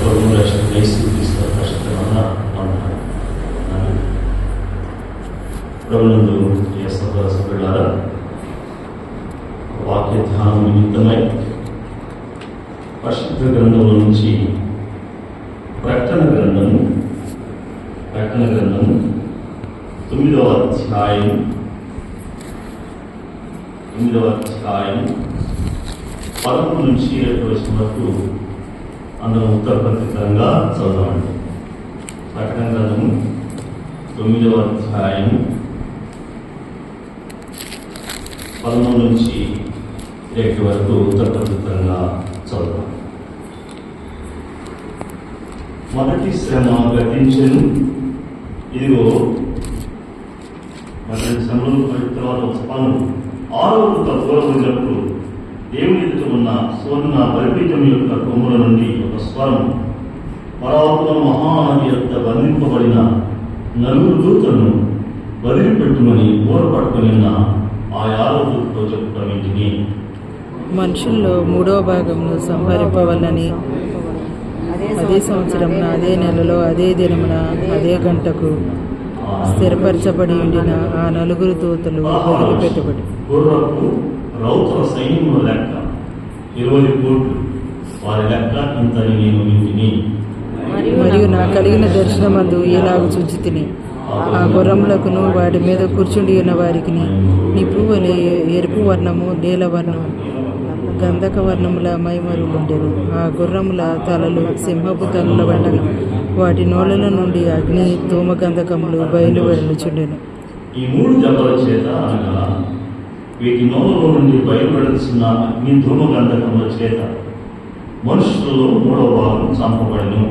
ప్రభువు రక్షణ యేసుక్రీస్తు పరిశుద్ధమైన నామమున ప్రభునందు సహోదరులారా, వాక్య ధ్యానం నిమిత్తమై పరిశుద్ధ గ్రంథంలో నుంచి ప్రకటన గ్రంథము 9వ అధ్యాయం 11 నుంచి 7 వచనం వరకు అందరం ఉత్తరప్రతిగా చదవండి. ప్రకటన గ్రంథము 9వ అధ్యాయం 11 నుంచి 7 వరకు ఉత్తరప్రతిగా చదవండి. మొదటి శ్రమ గతించెను, ఇదిగో మొదటి శ్రమలు తర్వాత పనులు 6వ దూత దూరమైనప్పుడు దేవుని ఎదుట ఉన్న సువర్ణ బలిపీఠం యొక్క కొమ్ముల నుండి ఒక స్వరం, పరాత్మ మహానది యొక్క బంధింపబడిన 4 దూతలను వదిలిపెట్టుమని ఊరపట్టుకుని ఉన్న ఆ 6వ దూతతో చెప్పడం ఇంటిని, మనుషుల్లో 3వ భాగమును సంహరింపవలని అదే సంవత్సరమున అదే నెలలో అదే దినమున అదే గంటకు స్థిరపరచబడి ఉండిన ఆ 4 దూతలు వదిలిపెట్టబడి రౌతుల సైన్యముల లెక్క 20 కోట్లు, వారి లెక్క ఇంతని నేను వింటిని. మరియు నా కలిగిన దర్శనమందు ఎలాగ చూచి తిని ఆ గుర్రములకును వాటి మీద కూర్చుండి ఉన్న వారికి నిప్పు వలె ఎరుపు వర్ణము, నీల వర్ణము, గంధక వర్ణముల మైమరులుండెను. ఆ గుర్రముల తలలు సింహపు తలల వండను, వాటి నోళ్ళల నుండి అగ్ని ధూమ గంధకములు బయలువెళ్ళుచుండెను. ఈ 3 దెబ్బల చేత అనగా వీటి నోళ్ళలో నుండి బయలువెడుతున్న అగ్ని ధూమ గంధకముల చేత మనుషులలో 3వ భాగం చంపబడెను.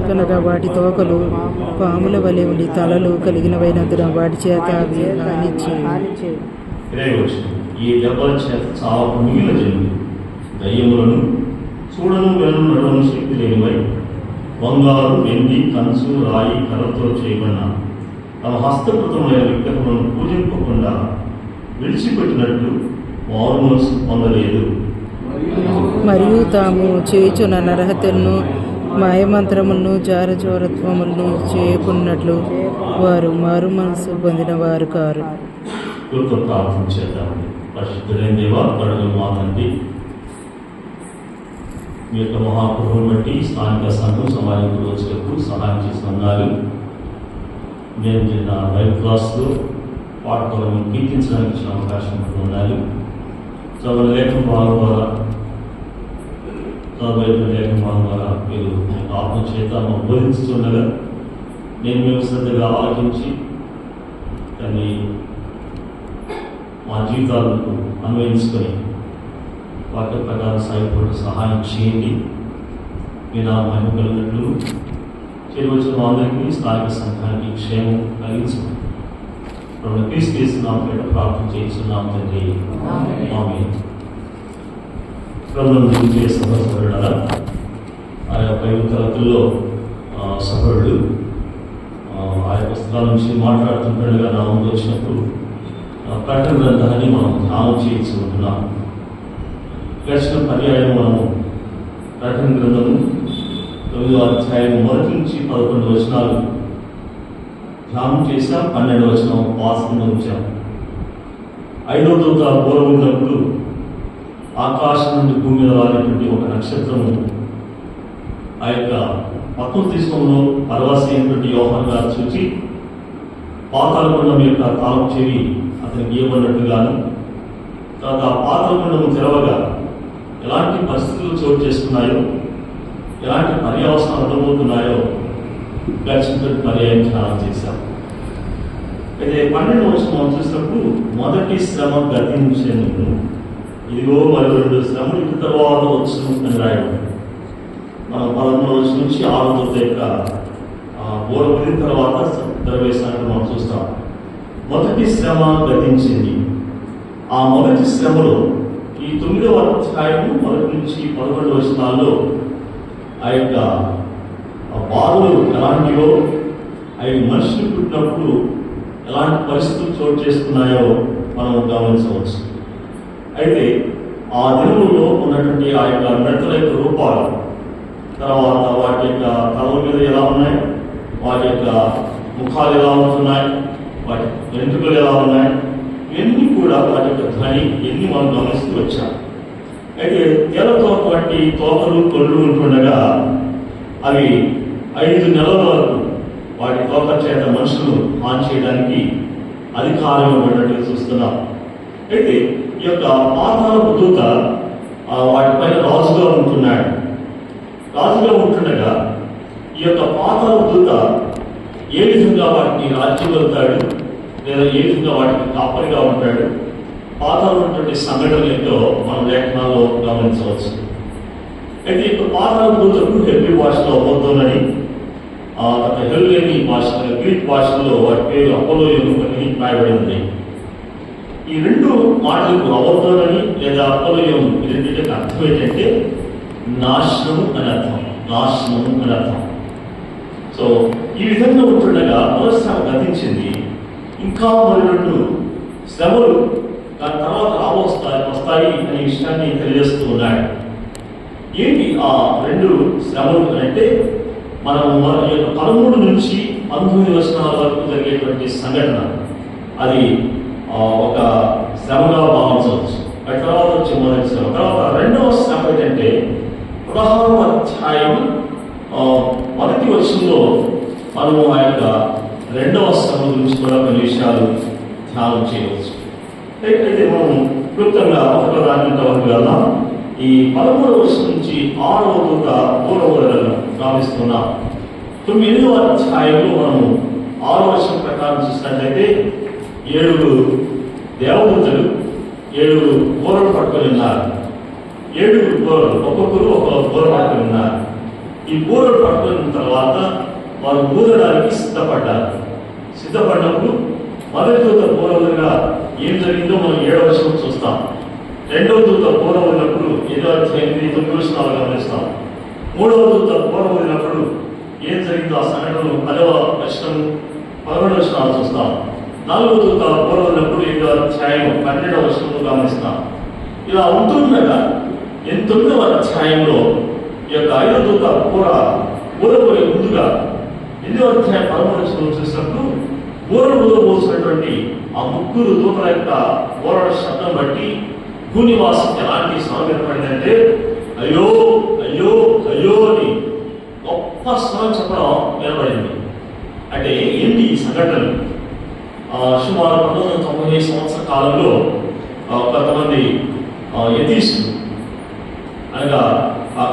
కనుక వాటి తోకలు పాముల వలె ఉండి తలలు కలిగినవైనందున వాటి చేత అవి ఈ దెబ్బల చేత చాలా మిగిలిన జనులు దయ్యములను చూడను వెను నడవను శక్తి లేనివై బంగారు, వెండి, కంచు, రాయి, కర్రతో చేయబడిన తమ హస్తకృతమైన విగ్రహములను పూజింపకుండా విడిచిపెట్టినట్లు మారు మనసు పొందలేదు. మరియు తాము చేయుచున్న నరహత్యలను, మాయమంత్రములను, జారచోరత్వములను చేయకున్నట్లు వారు మారు మనసు పొందిన వారు కారు. ప్రార్థన చేద్దాం. పరిశుద్ధులైన దేవా, కడుగు మా తండ్రి, మీ యొక్క మహాప్రభువుని బట్టి స్థానిక సంఘం సమాజం రోజులకు సహాయం చేస్తున్నారు. నేను చిన్న బైబిల్ క్లాస్లో పాఠకులను కీర్తించడానికి ఇచ్చిన అవకాశం ఉండాలి. చదువు లేఖన భాగం ద్వారా మీరు ఆత్మ చేత బోధించుతుండగా నేను మేము శ్రద్ధగా ఆలోచించి దాన్ని మా జీవితాలకు అన్వయించుకొని వాక్య ప్రకారం సాగిపోవడం సహాయం చేయండి. మీ నా మహిమ కలిగినట్లు చేయవచ్చిన అందరికీ స్థానిక సంఘానికి క్షేమం కలిగించండి. క్రీస్తునామమున ప్రార్థన చేస్తున్నాం తండ్రి, ఆమేన్. సహోదరులారా, ఆ యొక్క తరగతుల్లో సహోదరుడు ఆ యొక్క పుస్తకాల నుంచి మాట్లాడుతుండగా నా ముందు వచ్చినప్పుడు ప్రకటన గ్రంథాన్ని మనం ధ్యానం చేయించుకుంటున్నాం. గడిచిన పర్యాయం మనము ప్రకటన గ్రంథము 9వ అధ్యాయం 1 నుంచి 11 వచనాలు ధ్యానం చేశాం. 12వ వచనం వాసనగా ఉంచాం. 5వ దూత బూరవిన్నప్పుడు ఆకాశం నుండి భూమి మీద వారినటువంటి ఒక నక్షత్రము ఆ యొక్క పక్కన తీసుకున్న పరవాసి అయినటువంటి యోహాను గారు చూచి పాతాళగుండం యొక్క తాళం చెవి అతనికి ఇవ్వబడినట్టుగాను, తర్వాత ఆ పాతాళగుండము తెరవగా ఎలాంటి పరిస్థితులు చోటు చేసుకున్నాయో, ఎలాంటి పర్యవసనాలు ఉండబోతున్నాయో గడిచిన పర్యాయం ధ్యానం చేశాం. అయితే 12వ వచనం చూసినప్పుడు మొదటి శ్రమ గతించెను, ఇదిగో మరి 2 శ్రమలు ఇటు తర్వాత వచ్చును అని రాయబడి మనం 11వ వచనం నుంచి 6వ దూత యొక్క బోరబడిన తర్వాత ప్రవేశాన్ని మనం చూస్తాం. మొదటి శ్రమ గతించింది. ఆ మొదటి శ్రమలో ఈ 9వ అధ్యాయం 1 నుంచి 11 వచనాల్లో ఆ యొక్క బాధలు ఎలాంటివో, అవి మనుషులు పుట్టినప్పుడు ఎలాంటి పరిస్థితులు చోటు చేసుకున్నాయో మనం గమనించవచ్చు. అయితే ఆ దినములలో ఉన్నటువంటి ఆ యొక్క మెడతల యొక్క రూపాలు, తర్వాత వాటి యొక్క తల మీద ఎలా ఉన్నాయి, వాటి యొక్క ముఖాలు ఎలా ఉంటున్నాయి, వాటి వెంట్రుకలు ఎలా ఉన్నాయి, ఇవన్నీ కూడా వాటి యొక్క ధ్వని ఎన్ని మనం గమనిస్తూ వచ్చాం. అయితే తేలతో వంటి తోకలు కొళ్ళు ఉంటుండగా అవి 5 నెలల వరకు వాటి తోక చేత మనుషులు ఆన్ చేయడానికి అధికారం ఇవ్వబడినట్టు చూస్తున్నాం. అయితే ఈ యొక్క పాతాళపు దూత వాటిపైన రాజుగా ఉంటున్నాడు. రాజుగా ఉంటుండగా ఈ యొక్క పాతాళపు దూత ఏ విధంగా వాటిని రాజ్యం వెళ్తాడు, లేదా ఏ విధంగా వాటికి కాపరిగా ఉంటాడు, పాతాళంలో ఉన్నటువంటి సంఘటనలు ఏంటో మనం లేఖనాల్లో గమనించవచ్చు. అయితే ఇప్పుడు పాతాళపు దూతకు హెబ్రీ భాషలో అబద్ధోనని, హెల్లేని భాష గ్రీక్ భాషలో వాటి పేరు అపోలోయోను అని రాయబడి ఉంది. ఈ 2 మాటలకు అబద్ధోనని లేదా అపోలోయోను ఈ రెండింటికి అర్థం ఏంటంటే నాశనము అని అర్థం, నాశనము అని అర్థం. సో ఈ విధంగా ఉంటుండగా మొదటి శ్రమ గతించింది, ఇంకా మరి 2 శ్రమలు దాని తర్వాత వస్తాయి అనే విషయాన్ని తెలియజేస్తూ ఉన్నాడు. ఏంటి ఆ 2 శ్రమలు అంటే, మనం మన యొక్క 13 నుంచి 19 వచనాల వరకు జరిగేటువంటి సంఘటన అది ఒక శ్రమగా భావించవచ్చు. ఆ తర్వాత వచ్చే మొదటి శ్రమ, తర్వాత 2వ శ్రమ ఏంటంటే 16వ అధ్యాయం 1వ వచనంలో మనము ఆ యొక్క 2వ శ్రమ గురించి కూడా కొన్ని విషయాలు ధ్యానం చేయవచ్చు. అయితే మనం క్లుప్తంగా ఒకటో దాని వరకు వెళ్దాం. ఈ 13వ వచనం నుంచి 6వ దూత 3వ వరకు గమనిస్తున్నాం. 9వ అధ్యాయంలో మనము 6వ వచనం ప్రకారం చూసినట్లయితే 7 దేవదూతలు 7 బూరలు పట్టుకొని ఉన్నారు. 7 బూరలు, ఒక్కొక్కరు ఒక బూర పట్టుకొని ఉన్నారు. ఈ బూరలు పట్టుకున్న తర్వాత వారు ఊదడానికి సిద్ధపడినప్పుడు మొదటి దూత బూరలుగా ఏం జరిగిందో మనం 7వ వచనం చూస్తాం. 2వ దూత బూర ఊదినప్పుడు 7వ అధ్యాయం 9 వచనాలు గమనిస్తాం. 3వ దూత బూర ఊదినప్పుడు ఏం జరిగిందో ఆ సంఘటనలు 10వ వచనం 11వ వచనాలు చూస్తాం. 4వ దూత బూర ఊదినప్పుడు 7వ అధ్యాయం 12వ వచనంలో గమనిస్తాం. ఇలా ఉంటుండగా 9వ అధ్యాయంలో ఈ యొక్క 5వ దూత ఊరబోయే ముందుగా 8వ అధ్యాయం 13వ వచనం చూసినప్పుడు బూరలు ఊదబోసినటువంటి ఆ 3 దూతల యొక్క బూరల శబ్దం బట్టి భూనివాసం ఎలాంటి స్వరం ఏర్పడిందంటే అయ్యో అయ్యో అయ్యో అని గొప్ప స్వరం చెప్పడం ఏర్పడింది. అంటే ఏంటి ఈ సంఘటనలు? సుమారు 1990 సంవత్సర కాలంలో కొంతమంది యతీష్లు అనగా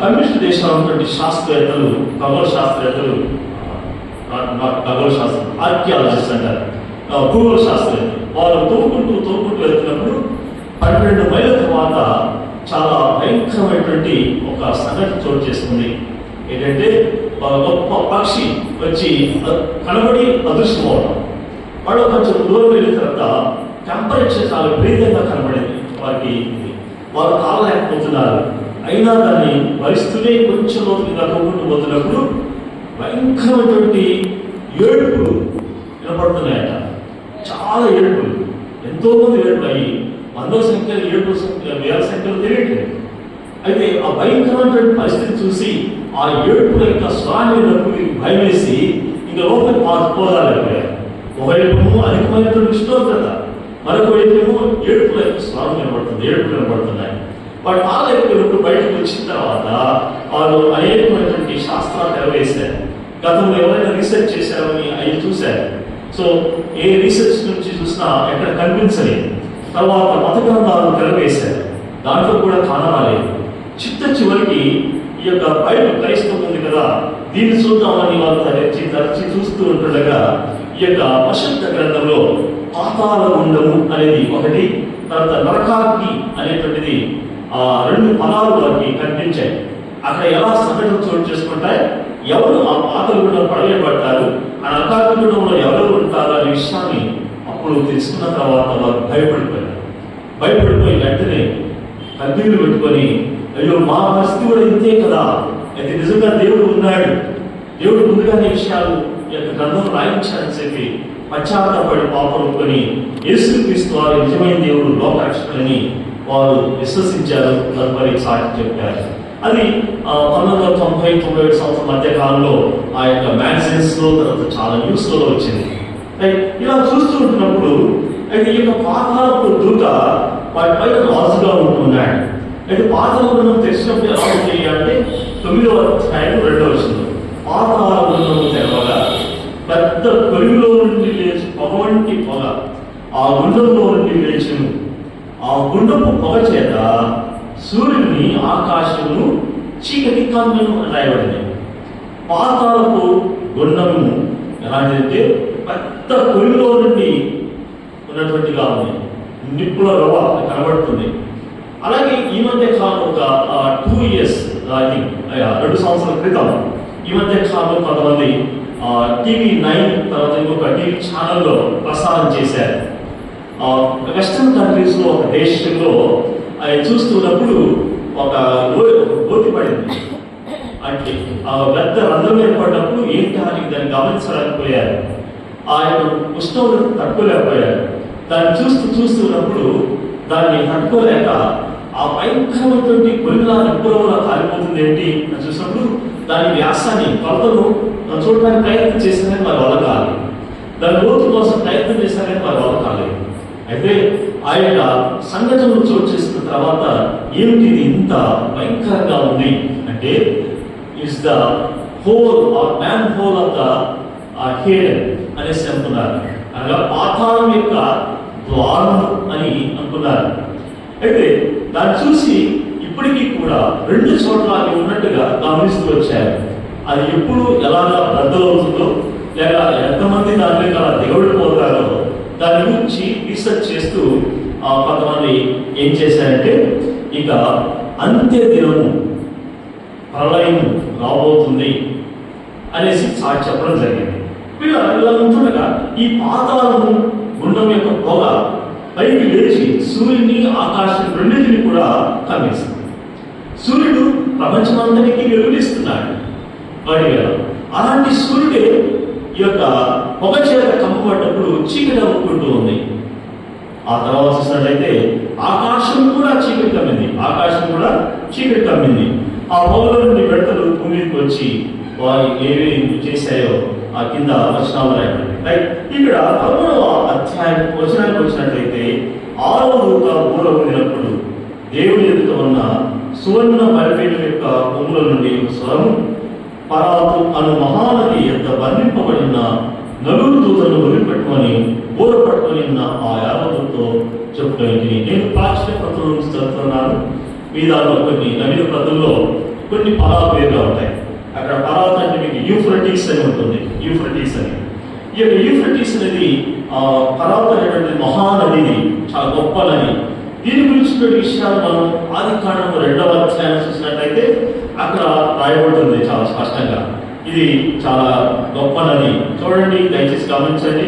కమ్యూనిస్ట్ దేశాలు ఉన్నటువంటి శాస్త్రవేత్తలు, ఖగోళ శాస్త్రవేత్తలు, ఆర్కియాలజిస్ట్ అంటారు, భూగోళ శాస్త్రవేత్తలు, వాళ్ళు తోడుకుంటూ వెళ్తున్నప్పుడు 12 మైళ్ళ తర్వాత చాలా భయంకరమైనటువంటి ఒక సంఘటన చోటు చేసుకుంది. ఏంటంటే గొప్ప పక్షి వచ్చి కనబడి అదృశ్యం అవడం. వాడు కొంచెం దూరం వెళ్ళిన తర్వాత టెంపరేచర్ చాలా విపరీతంగా కనబడింది వారికి. వారు కాలలేకపోతున్నారు. అయినా దాన్ని భరిస్తూనే కొంచెం లోతుగా తోడుకుంటూ పోతున్నప్పుడు భయంకరమైనటువంటి ఏడుపులు వినపడుతున్నాయట. చాలా ఏడుపులు, ఎంతోమంది ఏడుపులు అయ్యి 100వ సంఖ్యలు, 7వ సంఖ్యలు, 1000 సంఖ్యలు తెలియట్లేదు. అయితే ఆ భయంకరమైనటువంటి పరిస్థితి చూసి ఆ ఏడుపుల యొక్క స్వరాన్ని నడుపుకి భయం వేసి ఇంకా లోపలికి పోదాలేకపోయారు. ఒకవైపు అధికమైనటువంటి ఉష్ణోగ్రత, మరొక వైపు ఏడుపుల యొక్క స్వరం వినబడుతుంది, ఏడుపులు వినబడుతున్నాయి. వాడు ఆలయకు బయటకు వచ్చిన తర్వాత వారు అనేకమైనటువంటి శాస్త్రాలు నెరవేశారు. గతంలో ఎవరైనా రీసెర్చ్ చేశారని అవి చూశారు. సో ఏ రీసెర్చ్ నుంచి చూసినా ఎక్కడ కనిపించలేదు. తర్వాత మత గ్రంథాలను తెరవేశారు, దాంట్లో కూడా కానరాలేదు. చివరికి ఈ యొక్క బైబిల్ క్రైస్తవం ఉంది కదా, దీన్ని చూద్దామని వాళ్ళు తరచి చూస్తూ ఉంటుండగా ఈ యొక్క పరిశుద్ధ గ్రంథంలో పాతాళ గుండము అనేది ఒకటి, తర్వాత నరకాగ్ని అనేటువంటిది 2 పదాలు వారికి కనిపించాయి. అక్కడ ఎలా సంఘటన చోటు చేసుకుంటాయి, ఎవరు ఆ పాతాళ గుండం పడవేయబడతారు, ఆ నరకాగ్ని గుండంలో ఎవరు ఉంటారు అనే విషయాన్ని అప్పుడు తెలుసుకున్న తర్వాత వారు భయపడిపోయి వెంటనే కన్నీళ్లు పెట్టుకొని, అయ్యో మా పరిస్థితి కూడా ఇంతే కదా, అయితే నిజంగా దేవుడు ఉన్నాడు, దేవుడు ముందుగానే విషయాలు యొక్క గ్రంథం రాయించాలని చెప్పి పశ్చాత్తాపడి పాపలుకొని యేసుక్రీస్తు వారి నిజమైన దేవుడు లోకరక్షకులని వారు విశ్వసించారు, తదుపరి సాక్షి చెప్పారు. అది 1990-97 సంవత్సరం మధ్య కాలంలో ఆ యొక్క మ్యాగజైన్స్ లో, తర్వాత చాలా న్యూస్ లో వచ్చింది. ఇలా చూస్తూ ఉంటున్నప్పుడు అయితే ఈ యొక్క పాతాళపు దూత వాటి పైన రాజుగా ఉంటున్నాడు. అయితే పాతాళ బృందం తెలిసినప్పుడు ఎలా ఉంది అంటే 9వ అధ్యాయం 2వ వచనం, పాతాళ బృందము తెరవగా పెద్ద కొలువులో నుండి లేచి పొగ వంటి పొగ ఆ గుండంలో నుండి లేచును. ఆ గుండపు పొగ చేత సూర్యుని ఆకాశమును చీకటి కమ్మెను అని రాయబడింది. పాతాళపు గుండము ఎలాంటిదంటే పెద్ద కొలువులో నుండి ఉన్నటువంటిగా ఉంది, నిప్పుల రవ్వ కనబడుతుంది. అలాగే ఈ మధ్య కాలం ఒక 2 years, ఐ థింక్ 2 సంవత్సరాల క్రితం ఈ మధ్య కాలంలో కొంతమంది TV9 తర్వాత ఇంకొక టీవీ ఛానల్లో ప్రసారం చేశారు. వెస్టర్న్ కంట్రీస్ లో ఒక దేశంలో అది చూస్తున్నప్పుడు ఒక గోతి పడింది. అంటే పెద్ద రంధ్రం ఏర్పడినప్పుడు ఏంటి అని దాన్ని గమనించలేకపోయారు. ఆ యొక్క ఉష్ణోగ్రత తట్టుకోలేకపోయారు. దాన్ని చూస్తున్నప్పుడు దాన్ని తట్టుకోలేక ఆ భయంకరమైనటువంటి కొలిలా నిప్పుల కాలిపోతుంది ఏంటి అని చూసినప్పుడు దాని వ్యాసాన్ని కొలతను చూడడానికి ప్రయత్నం చేసినా వారి వల్ల కాలేదు. దాని లోతు కోసం ప్రయత్నం చేసినా వారి వల్ల కాలేదు. అయితే ఆ యొక్క సంఘటనలు చోటు చేసిన తర్వాత ఏమిటి ఇంత భయంకరంగా ఉంది అంటే is the hole or man hole of the head అనేసి అనుకున్నారు. అనగా పాతాళం యొక్క ద్వారం అని అనుకున్నారు. అయితే దాన్ని చూసి ఇప్పటికీ కూడా 2 చోట్ల అది ఉన్నట్టుగా గమనిస్తూ వచ్చారు. అది ఎప్పుడు ఎలాగా రద్దలవుతుందో లేక ఎంతమంది దానిలో అలా దిగబడిపోతారో దాని గురించి రీసెర్చ్ చేస్తూ కొంతమంది ఏం చేశారంటే ఇక అంత్య దినము ప్రళయం రాబోతుంది అనేసి సాక్షి చెప్పడం జరిగింది. ఇలా ఉంటుండగా ఈ పాతాళము గుండం యొక్క పొగ పైకి లేచి సూర్యుని ఆకాశం రెండింటిని కూడా కమ్మేస్తుంది. సూర్యుడు ప్రపంచమంతటికి వెలుగునిస్తున్నాడు వాడి వేళ. అలాంటి సూర్యుడే ఈ యొక్క పొగ చేత కమ్మబడ్డప్పుడు చీకటి అవ్వుకుంటూ ఉంది. ఆ తర్వాత చూసినట్లయితే ఆకాశం కూడా చీకటి కమ్మింది. ఆ పొగలో నుండి విడతలు భూమికి వచ్చి వారు ఏమేమి చేశాయో ఆ కింద వచనాలు రాయబడింది. ఇక్కడ 11వ అధ్యాయం వచనానికి వచ్చినట్లయితే 6వ దూత ఊర ఊదినప్పుడు దేవుని ఎదుట ఉన్న సువర్ణ బలిపీఠం యొక్క కొమ్ముల నుండి స్వరం పరాతు అను మహానది ఎంత వర్ణింపబడిన నలుగురు దూతలను వదిలిపెట్టుకొని ఊర పట్టుకొని ఉన్న ఆ యావతో చెప్పుకొని నేను ప్రాచీన ప్రతుల నుంచి చదువుతున్నాను. మీ దానిలో కొన్ని నవీన ప్రతుల్లో కొన్ని పరాల పేర్లు ఉంటాయి. అక్కడ పరాత్ అంటే మీకు యూఫ్రటీస్ అని ఉంటుంది. యూఫ్రటీస్ అని ఈ యొక్క యూఫ్రటీస్ అనేది పరాత్ అనేటువంటి మహానదిని, చాలా గొప్ప నది. దీని గురించిన విషయాలు మనం ఆదికాండము 2వ అధ్యాయం చూసినట్లయితే అక్కడ రాయబడుతుంది చాలా స్పష్టంగా. ఇది చాలా గొప్ప నది. చూడండి, దయచేసి గమనించండి.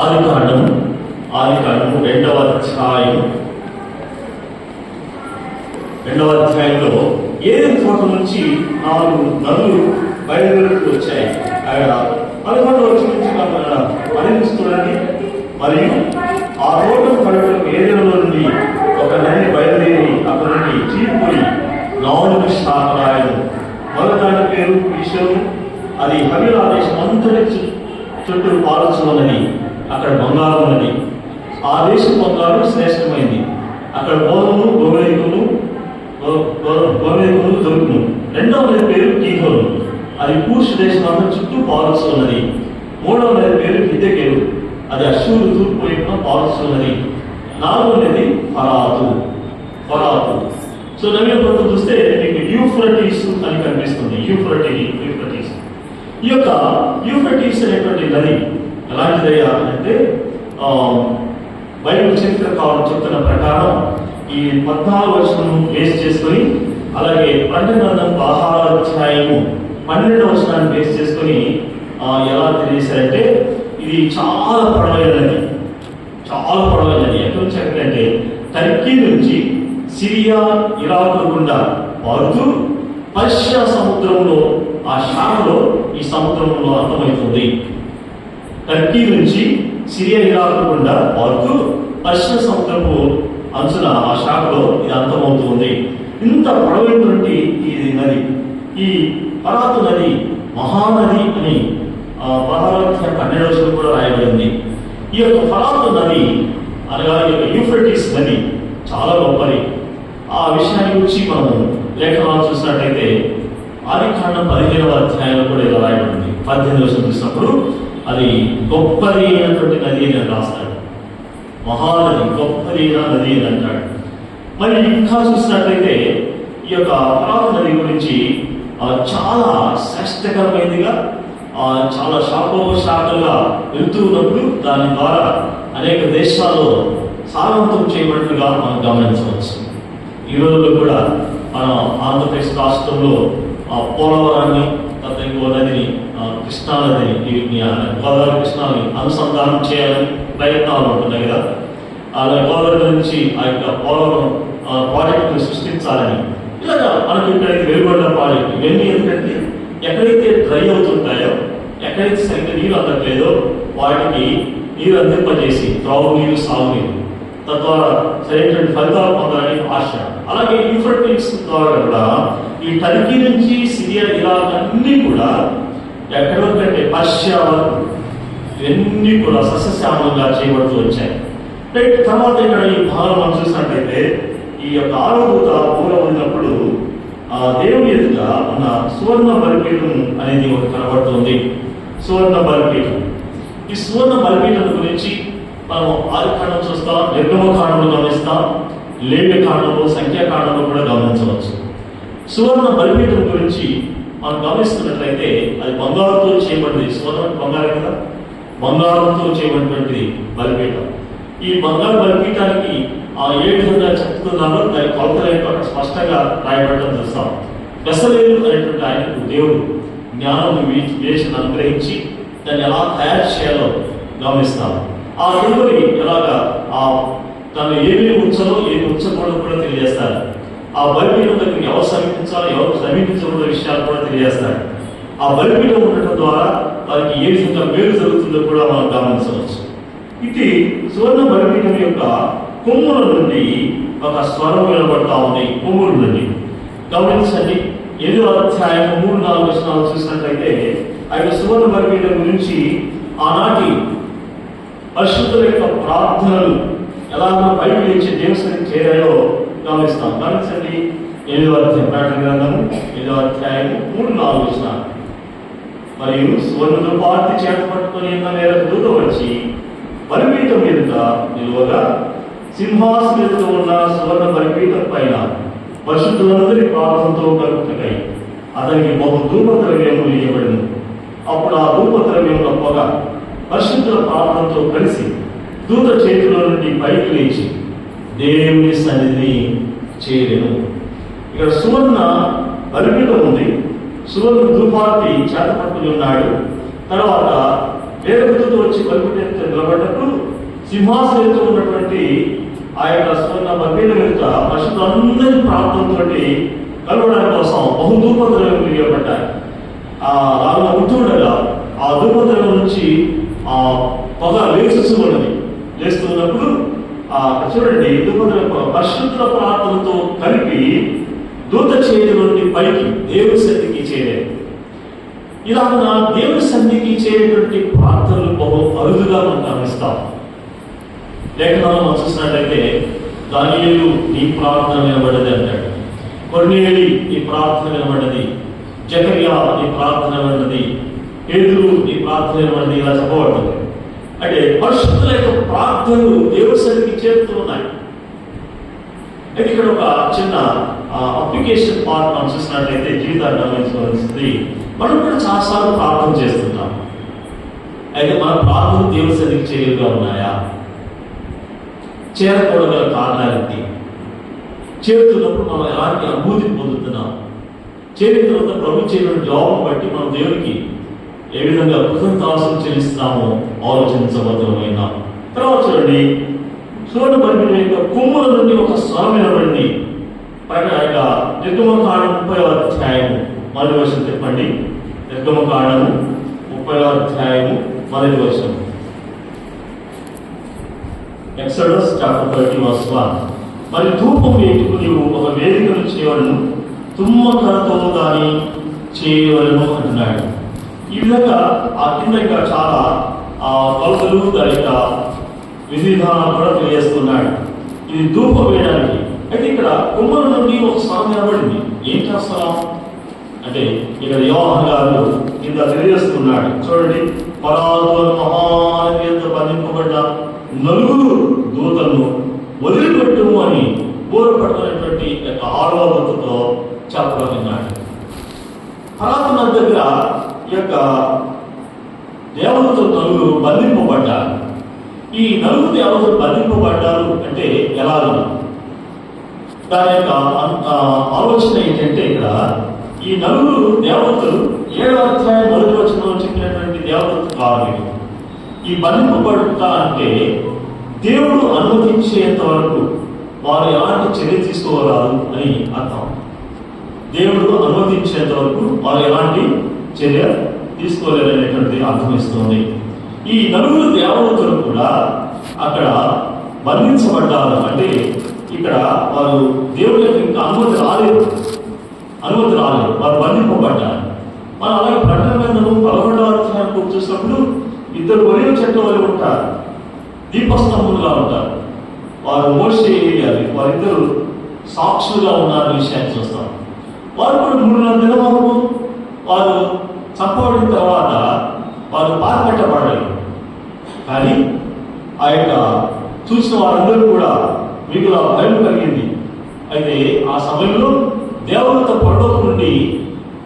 ఆదికాండము 2వ అధ్యాయంలో ఏదైనా తోట నుంచి 4 నదులు బయలుదేరుతూ వచ్చాయి. అక్కడ 11వ వచనం నుంచి పరిగణిస్తుండండి. మరియు ఆ తోటను పడటం ఏరియాలో నుండి ఒక నది బయలుదేరి అక్కడ నుండి చీలిపోయి 4 శాఖరాయలు. మొదటి పేరు ఈశ్వరు. అది హవిలా దేశం అంతటి చుట్టూ పాల్చున్నది. అక్కడ బంగారం ఉన్నది. ఆ దేశం బంగారం శ్రేష్టమైంది. అక్కడ గోమేకులు దొరుకును. 2వ నది పేరు కీహోను. అది కూర్ష్ దేశం అంతా చుట్టూ పాల్చున్నది. 3వ నది పేరు హిద్దెకెలు. అది అశ్షూరు తూర్పు వైపున పాల్చున్నది. 4వ నది ఫరాతు. సో నవీన ప్రభుత్వం చూస్తే మీకు యూఫ్రటీస్ అని కనిపిస్తుంది. యూఫ్రటీస్ ఈ యొక్క యూఫ్రటీస్ అనేటువంటి నది ఎలాంటిదయ్యా అంటే బైబిల్ చరిత్ర కావడం చెప్తున్న ప్రకారం ఈ 14వ వచనం బేస్ చేసుకొని, అలాగే 12వ అధ్యాయము 12వ వచనాన్ని బేస్ చేసుకొని ఎలా తెలియజేశారంటే ఇది చాలా పొడవైనది. ఎక్కడి నుంచి ఎక్కడంటే టర్కీ నుంచి సిరియా, ఇరాక్ గుండా పారుతూ పర్షియా సముద్రంలో ఆ శాఖలో ఈ సముద్రంలో అంతమవుతుంది. టర్కీ నుంచి సిరియా, ఇరాక్ గుండా పారుతూ పశ్చిమ సముద్రపు అంచున ఆ శాఖలో ఇది అంతమవుతుంది. ఇంత పొడవైనటువంటి ఇది నది, ఈ ఫరాతు నది మహానది అని 12 కూడా రాయబడింది. ఈ యొక్క ఫరాతు నది అనగా ఈ యొక్క యూఫ్రటీస్ నది చాలా గొప్పది. ఆ విషయాన్ని గురించి మనము లేఖనాలు చూసినట్టయితే ఆదికాండం 15వ అధ్యాయంలో కూడా ఇలా రాయబడింది. 18వ చూసినప్పుడు అది గొప్పది అయినటువంటి నది అని రాస్తాడు. మహానది, గొప్పది నది అని అంటాడు. మరి ఇంకా చూసినట్లయితే ఈ యొక్క ఫరాతు నది గురించి చాలా శ్రేష్టకరమైనదిగా, చాలా శాఖలుగా వెళ్తూ ఉన్నప్పుడు దాని ద్వారా అనేక దేశాల్లో సారవంతం చేయబడినట్టుగా మనం గమనించవచ్చు. ఈ రోజుల్లో కూడా మనం ఆంధ్రప్రదేశ్ రాష్ట్రంలో పోలవరాన్ని, ఇంకో నదిని, కృష్ణానదిని, గోదావరి కృష్ణాని అనుసంధానం చేయాలని ప్రయత్నాలు ఉంటున్నాయి కదా. అలాగే గోదావరి నుంచి ఆ యొక్క పోలవరం ప్రాజెక్టును సృష్టించాలని, ఇలాగా మనకు ఇక్కడైతే వెలుగొండ ప్రాజెక్టు, ఇవన్నీ ఎందుకంటే ఎక్కడైతే డ్రై అవుతుంటాయో, ఎక్కడైతే సరిగ్గా నీరు అందట్లేదో వాటికి నీరు అందింపజేసి త్రాగునీరు, సాగునీరు, తద్వారా సరైనటువంటి ఫలితాలు పొందాలని ఆశ. అలాగే యూఫ్రటీస్ ద్వారా కూడా ఈ టర్కీ నుంచి సిరియా, ఇరాక్ అన్నీ కూడా ఎక్కడ వరకంటే పర్షియా వరకు ఇవన్నీ కూడా సస్యశ్యామలంగా చేయబడుతూ వచ్చాయి. తర్వాత ఇక్కడ ఈ భాగం మనం చూసినట్లయితే ఈ యొక్క 6వ దూత ఊర ఉన్నప్పుడు దేవుని ఎదుట ఉన్న సువర్ణ బలిపీఠం అనేది ఒకటి కనబడుతుంది. సువర్ణ బలిపీఠం, ఈ సువర్ణ బలిపీఠం గురించి మనం ఆదికాండం చూస్తాం, నిర్గమకాండంలో గమనిస్తాం, లేవ్యకాండంలో, సంఖ్యాకాండంలో కూడా గమనించవచ్చు. సువర్ణ బలిపీఠం గురించి మనం గమనిస్తున్నట్లయితే అది బంగారుతో చేయబడింది. సువర్ణ బంగారు కదా, బంగారంతో చేయబడినటువంటి బలిపీఠం. ఈ బంగారు బలిపీఠానికి ఏ విధంగా చెప్తున్నారో దాని కొలతలు అక్కడ స్పష్టంగా రాయబడటం చూస్తాం. బెసలేలు అనేటువంటి ఆయనకు దేవుడు జ్ఞానం వేషను అనుగ్రహించి దాన్ని ఎలా తయారు చేయాలో గమనిస్తాం. ఆ దేవుని ఎలాగా దాన్ని ఏమేమి ఉంచాలో ఏమి ఉంచకూడదు కూడా తెలియజేస్తారు. ఆ బలిపీఠం దగ్గరికి ఎవరు సమీపించాలో ఎవరు సమీపించకూడదు విషయాలు కూడా తెలియజేస్తారు. ఆ బలిపీఠం ఉండటం ద్వారా వారికి ఏ విధంగా మేలు జరుగుతుందో కూడా మనం గమనించవచ్చు. ఇది సువర్ణ బలిపీఠం యొక్క కొమ్ముల నుండి ఒక స్వరం వినబడతా ఉంది. కొమ్ముల నుండి గమనించండి. 7వ అధ్యాయం 3-4 వచనాలు చూసినట్లయితే ఆయన సువర్ణ బలిపీఠం గురించి ఆనాటి పరిశుద్ధుల యొక్క ప్రార్థనలు ఎలా పైకి లేచి దేవుని చేరాయో గమనిస్తాం. గమనించండి. 7వ అధ్యాయం ప్రకటన గ్రంథము 7వ అధ్యాయం 3-4 వచనాలు. మరియు సువర్ణ దుర్పార్తి చేత పట్టుకొని ఉన్న మేరకు దూత వచ్చి బలిపీఠం ఎదుట నిలువగా సింహాసనం ఎదుట ఉన్న సువర్ణ బలిపీఠం పైన పరిశుద్ధులందరి ప్రార్థనతో కలుగుతాయి. అతనికి బహు ధూపద్రవ్యములు ఇవ్వబడింది. అప్పుడు ఆ ధూపద్రవ్యముల పొగ పరిశుద్ధుల ప్రార్థనతో కలిసి దూత చేతిలో నుండి పైకి లేచి దేవుని సన్నిధిని చేరెను. ఇక్కడ సువర్ణ బలిపీఠం ఉంది. సువర్ణ ధూపార్తి చేత పట్టుకుని ఉన్నాడు. తర్వాత వేరొక దూత వచ్చి బలిపీఠం నిలబడ్డప్పుడు సింహాసనంతో ఉన్నటువంటి ఆ యొక్క సువర్ణ బలిపీఠం ఎదుట పరిశుద్ధులందరి ప్రార్థనతో కలవడానికి కోసం బహుధూపద్రవ్యములు ఇవ్వబడ్డాయి. అలా ఉంటుండగా ఆ ధూపద్రవ్యం నుంచి ఆ పొగ లేస్తున్నప్పుడు చూడండి, ధూపద్రవ్యం పరిశుద్ధుల ప్రార్థనతో కలిపి దూత చేతి నుండి పైకి దేవుని సన్నిధికి చేరే. ఇలాగా దేవుని సన్నిధికి చేరేటువంటి ప్రార్థనలు బహు అరుదుగా మనం గమనిస్తాం. లేఖనాలు మనం చూసినట్లయితే దానియేలు నీ ప్రార్థన వినబడ్డది అంటాడు. కొర్నేలి నీ ప్రార్థన వినబడ్డది. జకర్యా నీ ప్రార్థన వినబడ్డది. పేతురు నీ ప్రార్థన వినబడ్డది. ఇలా చెప్పబడుతుంది. అంటే పరిశుద్ధుల యొక్క ప్రార్థనలు దేవుని సన్నిధికి చేరుతూ ఉన్నాయి. అయితే ఇక్కడ ఒక చిన్న అప్లికేషన్ పార్ట్ మనం చూసినట్లయితే జీవితాన్ని గమనించవలసింది. మనం కూడా చాలాసార్లు ప్రార్థన చేస్తుంటాం. అయితే మన ప్రార్థన దేవుని సన్నిధికి చేరుగా ఉన్నాయా? చేరకూడగల కారణాలేంటి? చేరుతున్నప్పుడు మనం ఎలాంటి అనుభూతి పొందుతున్నాం? చేరిన తర్వాత ప్రభు చేయడం జవాబును బట్టి మనం దేవునికి ఏ విధంగా కృతజ్ఞతాస్తుతులు చెల్లిస్తున్నామో ఆలోచించబద్ధమైన. తర్వాత చూడండి, సువర్ణ బలిపీఠం యొక్క కొమ్ముల నుండి ఒక స్వరం వినబడింది. నిర్గమకాండం 30వ అధ్యాయం 1వ వచనం చెప్పండి. నిర్గమకాండము 30వ అధ్యాయము 1వ వచనం. Exodus chapter 30:1. మరి ధూపం వేటుకు నీవు ఒక వేదికను చేయవలను, తుమ్మకరతో దాన్ని చేయవలను అంటున్నాడు. ఈ విధంగా ఆ కింద ఇంకా చాలా కొలతలు దాని యొక్క విధి విధానాలు కూడా తెలియజేస్తున్నాడు. ఇది ధూపం వేయడానికి. అయితే ఇక్కడ కుమ్మల నుండి ఒక స్వరం నిలబడింది. ఏం చేస్తున్నాం అంటే ఇక్కడ యోహాను గారు కింద తెలియజేస్తున్నాడు. చూడండి, పరాత్పర మహానదియంత బంధింపబడ్డ 4 దూతలను వదిలిపెట్టుము అని బోరపడుతున్నటువంటి 6వ దూతతో చెప్పబడినాడు. పరాత్మ దగ్గర ఈ యొక్క దేవతలు 4 బంధింపబడ్డారు. ఈ 4 దేవతలు బంధింపబడ్డారు అంటే ఎలాగో దాని యొక్క ఆలోచన ఏంటంటే ఇక్కడ ఈ 4 దేవతలు 7వ అధ్యాయం 1వ వచనంలో చెప్పినటువంటి దేవతలు కావాలి. ఈ బంధింపబడుట అంటే దేవుడు అనుమతించేంత వరకు వారు ఎలాంటి చర్య తీసుకోరాదు అని అర్థం. దేవుడు అనుమతించేంత వరకు వారు ఎలాంటి చర్య తీసుకోలేరనేటువంటి అర్థమిస్తుంది. ఈ 4 దేవతలు కూడా అక్కడ బంధించబడ్డారు. అంటే ఇక్కడ వారు దేవుడి యొక్క ఇంకా అనుమతి రాలేదు, వారు బంధింపబడ్డారు. మనం అలాగే ప్రకటన గ్రంథము 11వ అధ్యాయం చూసినప్పుడు 2 ఒలివ చెట్ల వలె ఉంటారు, దీపస్తంభములుగా ఉంటారు. వారు మోషే ఏలియాలు వారిద్దరు సాక్షులుగా ఉన్నారు విషయాన్ని చూస్తాం. వారు కూడా 3 దినములు వారు చంపబడిన తర్వాత వారు పారిపెట్టబడాలి. కానీ ఆ యొక్క చూసిన వారందరూ కూడా మీకు భయం కలిగింది. అయితే ఆ సమయంలో దేవునితో పరలోకం నుండి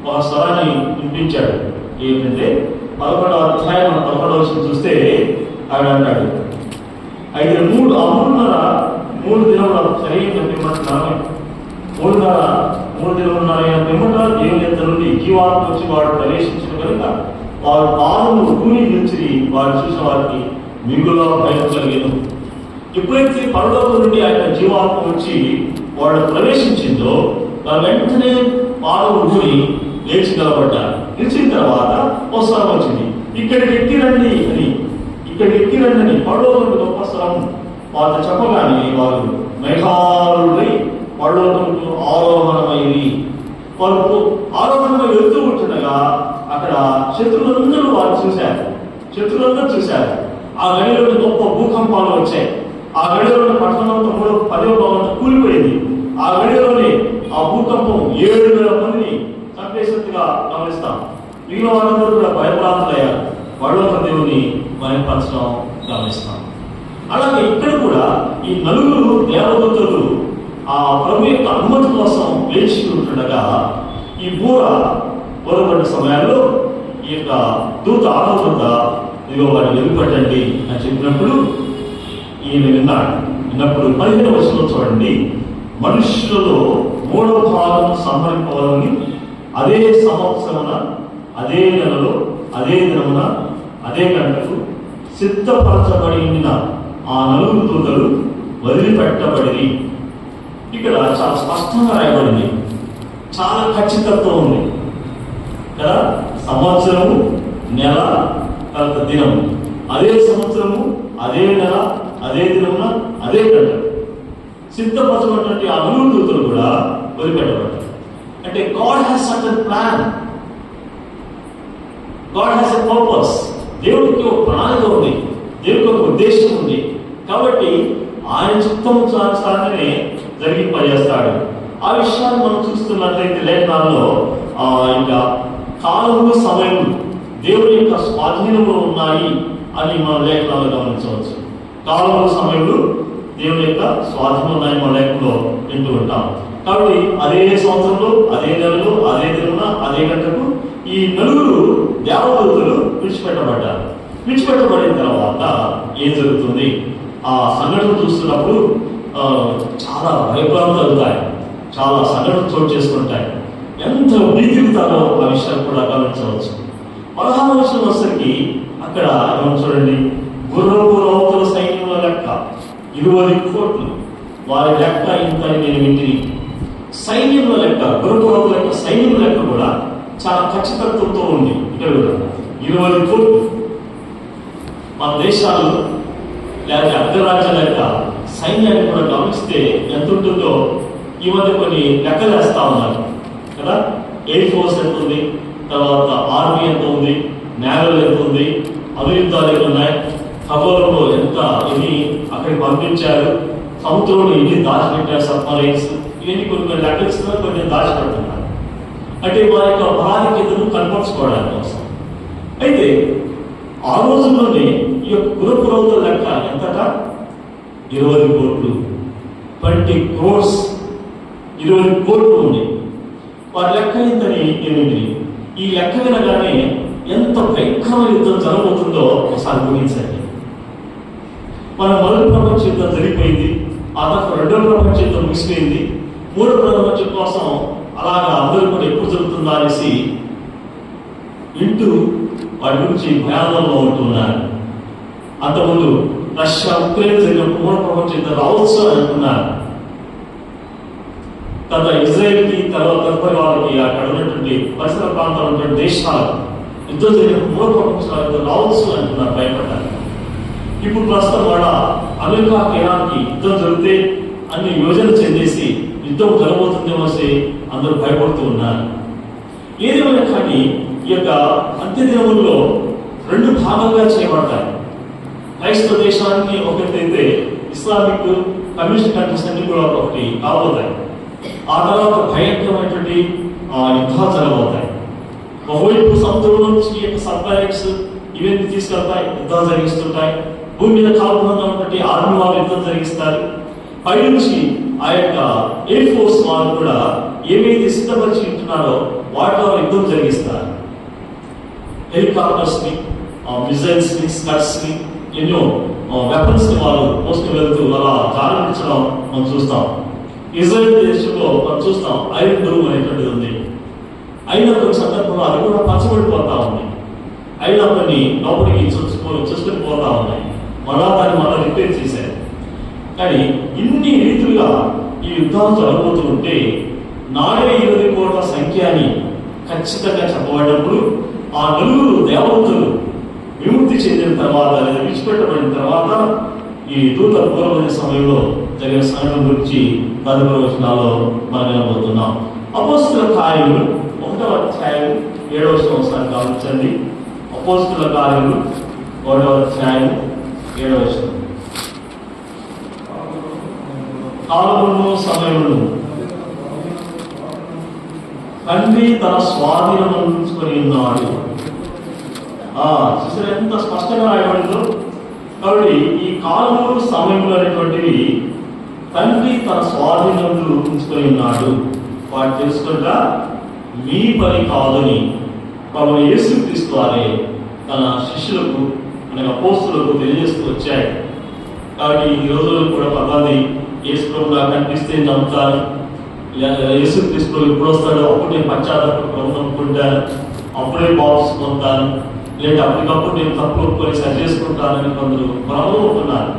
ఒక స్వరాన్ని వినిపించాడు. ఏంటంటే 11వ అధ్యాయం 11వ వచనం చూస్తే ఆయన అంటాడు, అయితే 3 దినముల శరీరం పిమ్మటున్నాను, 3 దినములున్నారైన పిమ్మట దేవుని యొక్క నుండి జీవాత్మ వచ్చి వాడు ప్రవేశించిన కనుక వారు పాదము భూమి నుంచి వారు చూసిన వారికి మిగులో భయం కలిగేను. ఎప్పుడైతే పరలోకం నుండి ఆయన జీవాత్మ వచ్చి వాడు ప్రవేశించిందో దాని వెంటనే పాదము భూమి లేచి నిలబడ్డారు. నిలిచిన తర్వాత ఒక స్వరం వచ్చింది, ఇక్కడికి ఎక్కిరండి అని పరలోకం గొప్ప స్వరం వారు చెప్పగానే వారు మేఘాలుడై పరలోకముకు ఆరోహణమైంది. వారు ఆరోహణమై వెళ్తూ ఉంటుండగా అక్కడ శత్రువులందరూ చూశారు. ఆ గడిలోని గొప్ప భూకంపాలు వచ్చాయి. ఆ గడిలోని పట్టణంతో 10వ భాగంతో కూలిపోయింది. ఆ గడిలోని ఆ భూకంపం 7,000 మందిని చంపేసినట్టుగా గమనిస్తాం. మిగిలిన వారందరూ కూడా భయప్రాంతులయ్యారు. పరలోక దేవుని భయపరచడం గమనిస్తాం. అలాగే ఇక్కడ కూడా ఈ 4 దేవదూతలు ఆ ప్రభు యొక్క అనుమతి కోసం వేచి ఉంటుండగా ఈ బోరపడ్డ సమయాల్లో ఈ యొక్క దూత 6వ దూత ఇదిగో వారిని వెలుపట్టండి అని చెప్పినప్పుడు ఈయన విన్నప్పుడు 15వ వచనంలో చూడండి, మనుష్యులలో 3వ భాగం సంహరింపవాలని అదే సంవత్సరమున అదే నెలలో అదే దినమున అదే గంటకు సిద్ధపరచబడి ఉన్న ఆ 4 దూతలు వదిలిపెట్టబడి. ఇక్కడ చాలా స్పష్టంగా రాయబడింది, చాలా ఖచ్చితత్వం ఉంది కదా. సంవత్సరము, నెల, తర్వాత దినము, అదే సంవత్సరము, అదే నెల, అదే దినమున అదే గంట సిద్ధపరచబడినటువంటి ఆ 4 దూతలు కూడా వదిలిపెట్టబడ్డారు. అంటే God has certain plan, God has a purpose. దేవుడికి ఒక ప్రణాళిక ఉంది, దేవుడికి ఒక ఉద్దేశం ఉంది. కాబట్టి ఆయన చిత్తం సాధనే జరిగింపజేస్తాడు. ఆ విషయాన్ని మనం చూస్తున్నట్లయితే లేఖనాల్లో ఇంకా కాలము సమయం దేవుడి యొక్క స్వాధీనంలో ఉన్నాయి అని మనం లేఖనాల్లో గమనించవచ్చు. కాలము సమయంలో దేవుని యొక్క స్వాధీనం ఉన్నాయని మన లేఖలో వింటూ ఉంటాం. కాబట్టి అదే సంవత్సరంలో అదే నెలలో అదే దినమున అదే గంటకు ఈ 4 దేవదూతలు విడిచిపెట్టబడ్డారు. విడిచిపెట్టబడిన తర్వాత ఏం జరుగుతుంది? ఆ సంఘటన చూస్తున్నప్పుడు చాలా భయభ్రాంతులు కలుగుతాయి, చాలా సంఘటనలు చోటు చేసుకుంటాయి. ఎంత భీతిగుతారో ఆ విషయాలు కూడా గమనించవచ్చు. 16వ వచనం వచ్చేసరికి అక్కడ చూడండి, గుర్రపు రౌతుల సైన్యంలో లెక్క 20 కోట్లు, వారి లెక్క ఇంత నేను వింటిని. సైన్యంలో లెక్క, గుర్రపు రౌతుల యొక్క సైన్యం లెక్క కూడా చాలా ఖచ్చితత్వంతో ఉంది. ఇక్కడ కూడా 20 కోట్లు. మన దేశాలు లేకపోతే అగ్రరాజ్యాల యొక్క సైన్యాన్ని కూడా గమనిస్తే ఎంత ఉంటుందో ఈ మధ్య కొన్ని లెక్కలు వేస్తా ఉన్నారు కదా. ఎయిర్ ఫోర్స్ ఎంత ఉంది, తర్వాత ఆర్మీ ఎంత ఉంది, నేవల్ ఎంత ఉంది, అభియుద్ధాలు ఎన్ని ఉన్నాయి, ఖగోళంలో ఎంత ఎన్ని అక్కడికి పంపించారు, సముద్రంలో ఎన్ని దాచిపెట్టారు సబ్మరైన్స్, ఇవన్నీ కొన్ని లెక్కలు ఇస్తున్నారు, కొన్ని దాచిపెడుతున్నారు. అంటే వారి యొక్క బలాధిక్యతను కనపరుచుకోవడానికి కోసం. అయితే ఆ రోజుల్లోనే ఈ యొక్క గురపురవుల లెక్క ఎంతట 20 కోట్లు, 20 crores, 20 కోట్లు ఉంది. వారి లెక్క ఇంతని ఏమిటి? ఈ లెక్క వినగానే ఎంత భయంకరమైన యుద్ధం జరగబోతుందో ఒకసారి ఊహించండి. మన మొదటి ప్రపంచ యుద్ధం జరిగిపోయింది, ఆ తర్వాత రెండవ ప్రపంచ యుద్ధం ముగిసిపోయింది, మూడో ప్రపంచ యుద్ధం కోసం అలాగా అందరూ కూడా ఎప్పుడు జరుగుతుందా అనేసి వింటూ వాటి గురించి భయాందోళనలో ఉంటున్నారు. అంతకుముందు రష్యా ఉక్రెయిన్ జరిగినప్పుడు మూడో ప్రపంచ యుద్ధం రావచ్చు అని అంటున్నారు. తర్వాత ఇజ్రాయెల్కి తదుపరి వాళ్ళకి అక్కడ ఉన్నటువంటి పరిసర ప్రాంతాలు ఉన్నటువంటి దేశాలు యుద్ధం జరిగినప్పుడు మూడో ప్రపంచ యుద్ధం రావచ్చు అంటున్నారు, భయపడ్డారు. ఇప్పుడు ప్రస్తుతం వాళ్ళ అమెరికాకి ఇరాన్కి యుద్ధం జరిగితే అన్ని యోజన చెందేసి యుద్ధం జరగబోతుందేమో అందరూ భయపడుతూ ఉన్నారు. ఏదేమైనా కానీ ఈ యొక్క అంత్యదినముల్లో 2 భాగాలుగా చేయబడతాయి. క్రైస్తవ దేశాన్ని ఒకటైతే ఇస్లామిక్ కమ్యూనిస్ట్ కంట్రీస్ అన్ని కూడా ఒకటి కాబోతాయి. ఆ తర్వాత భయంకరమైనటువంటి యుద్ధాలు జరగబోతాయి. ఒకవైపు సముద్రం నుంచి సబ్మరైన్స్ ఇవన్నీ తీసుకెళ్తాయి, యుద్ధాలు జరిగిస్తుంటాయి. భూమి మీద కాల్పులంగా ఉన్నటువంటి ఆర్మీ వాళ్ళు యుద్ధం జరిగిస్తారు. పైనుంచి ఆ యొక్క ఎయిర్ ఫోర్స్ వాళ్ళు కూడా ఏవైతే సిద్ధపరిచి ఉంటున్నారో వాటిలో యుద్ధం జరిగిస్తారు. హెలికాప్టర్స్ ని, మిజైల్స్ ని, స్కట్స్ ని, ఎన్నో వెపన్స్ ని వాళ్ళు మోసుకు వెళ్తూ అలా జారించడం మనం చూస్తాం. ఇజ్రాయెల్ దేశంలో మనం చూస్తాం ఐరన్ డోమ్ అనేటువంటిది ఉంది. అయినా కొన్ని సందర్భంలో అది కూడా పచ్చబడిపోతా ఉంది. అయినా కొన్ని లోపలికి చూసుకొని పోతా ఉన్నాయి. మళ్ళా రిపేర్ చేశారు. కానీ ఇన్ని రీతులుగా ఈ యుద్ధాలు జరగబోతూ ఉంటే నాడే 20 కోట్ల సంఖ్య అని ఖచ్చితంగా చెప్పబడినప్పుడు ఆ 4 దేవతలు విముక్తి చెందిన తర్వాత లేదా విడిచిపెట్టబడిన తర్వాత ఈ దూత పూర్వమైన సమయంలో జరిగిన సంఘటన గురించి తదుపరి వచనాల్లో మనం వినబోతున్నాం. అపోస్తుల కార్యములు 1వ అధ్యాయం 7వ వచనం ఒకసారి గమనించండి. అపోస్తుల కార్యములు 1వ అధ్యాయం 7వ వచనం. కాలమును సమయమును తండ్రి తన స్వాధీనం ఉంచుకొని ఉన్నాడు. చూసారు ఎంత స్పష్టంగా రాయబడిందో. కాబట్టి ఈ కాలములు సమయములు అనేటువంటివి తండ్రి తన స్వాధీనంలో ఉంచుకొని ఉన్నాడు. వాటి తెలుసుకుంటా మీ పని కాదని ప్రభువు యేసుక్రీస్తు వారే తన శిష్యులకు మన అపోస్తులకు తెలియజేస్తూ వచ్చాడు. కాబట్టి ఈ రోజుల్లో కూడా పదాన్ని యేసు ప్రభువుగా కనిపిస్తే నమ్ముతారు. యేసుక్రీస్తు ఎప్పుడు వస్తాడో అప్పుడు నేను పశ్చాత్తాప ప్రభు నమ్ముకుంటాను, అప్పుడే బాప్స్ పొందుతాను, లేదా అప్పటికప్పుడు నేను తప్పు ఒప్పుకొని సరి చేసుకుంటానని కొందరు ప్రభువు ఉంటున్నారు.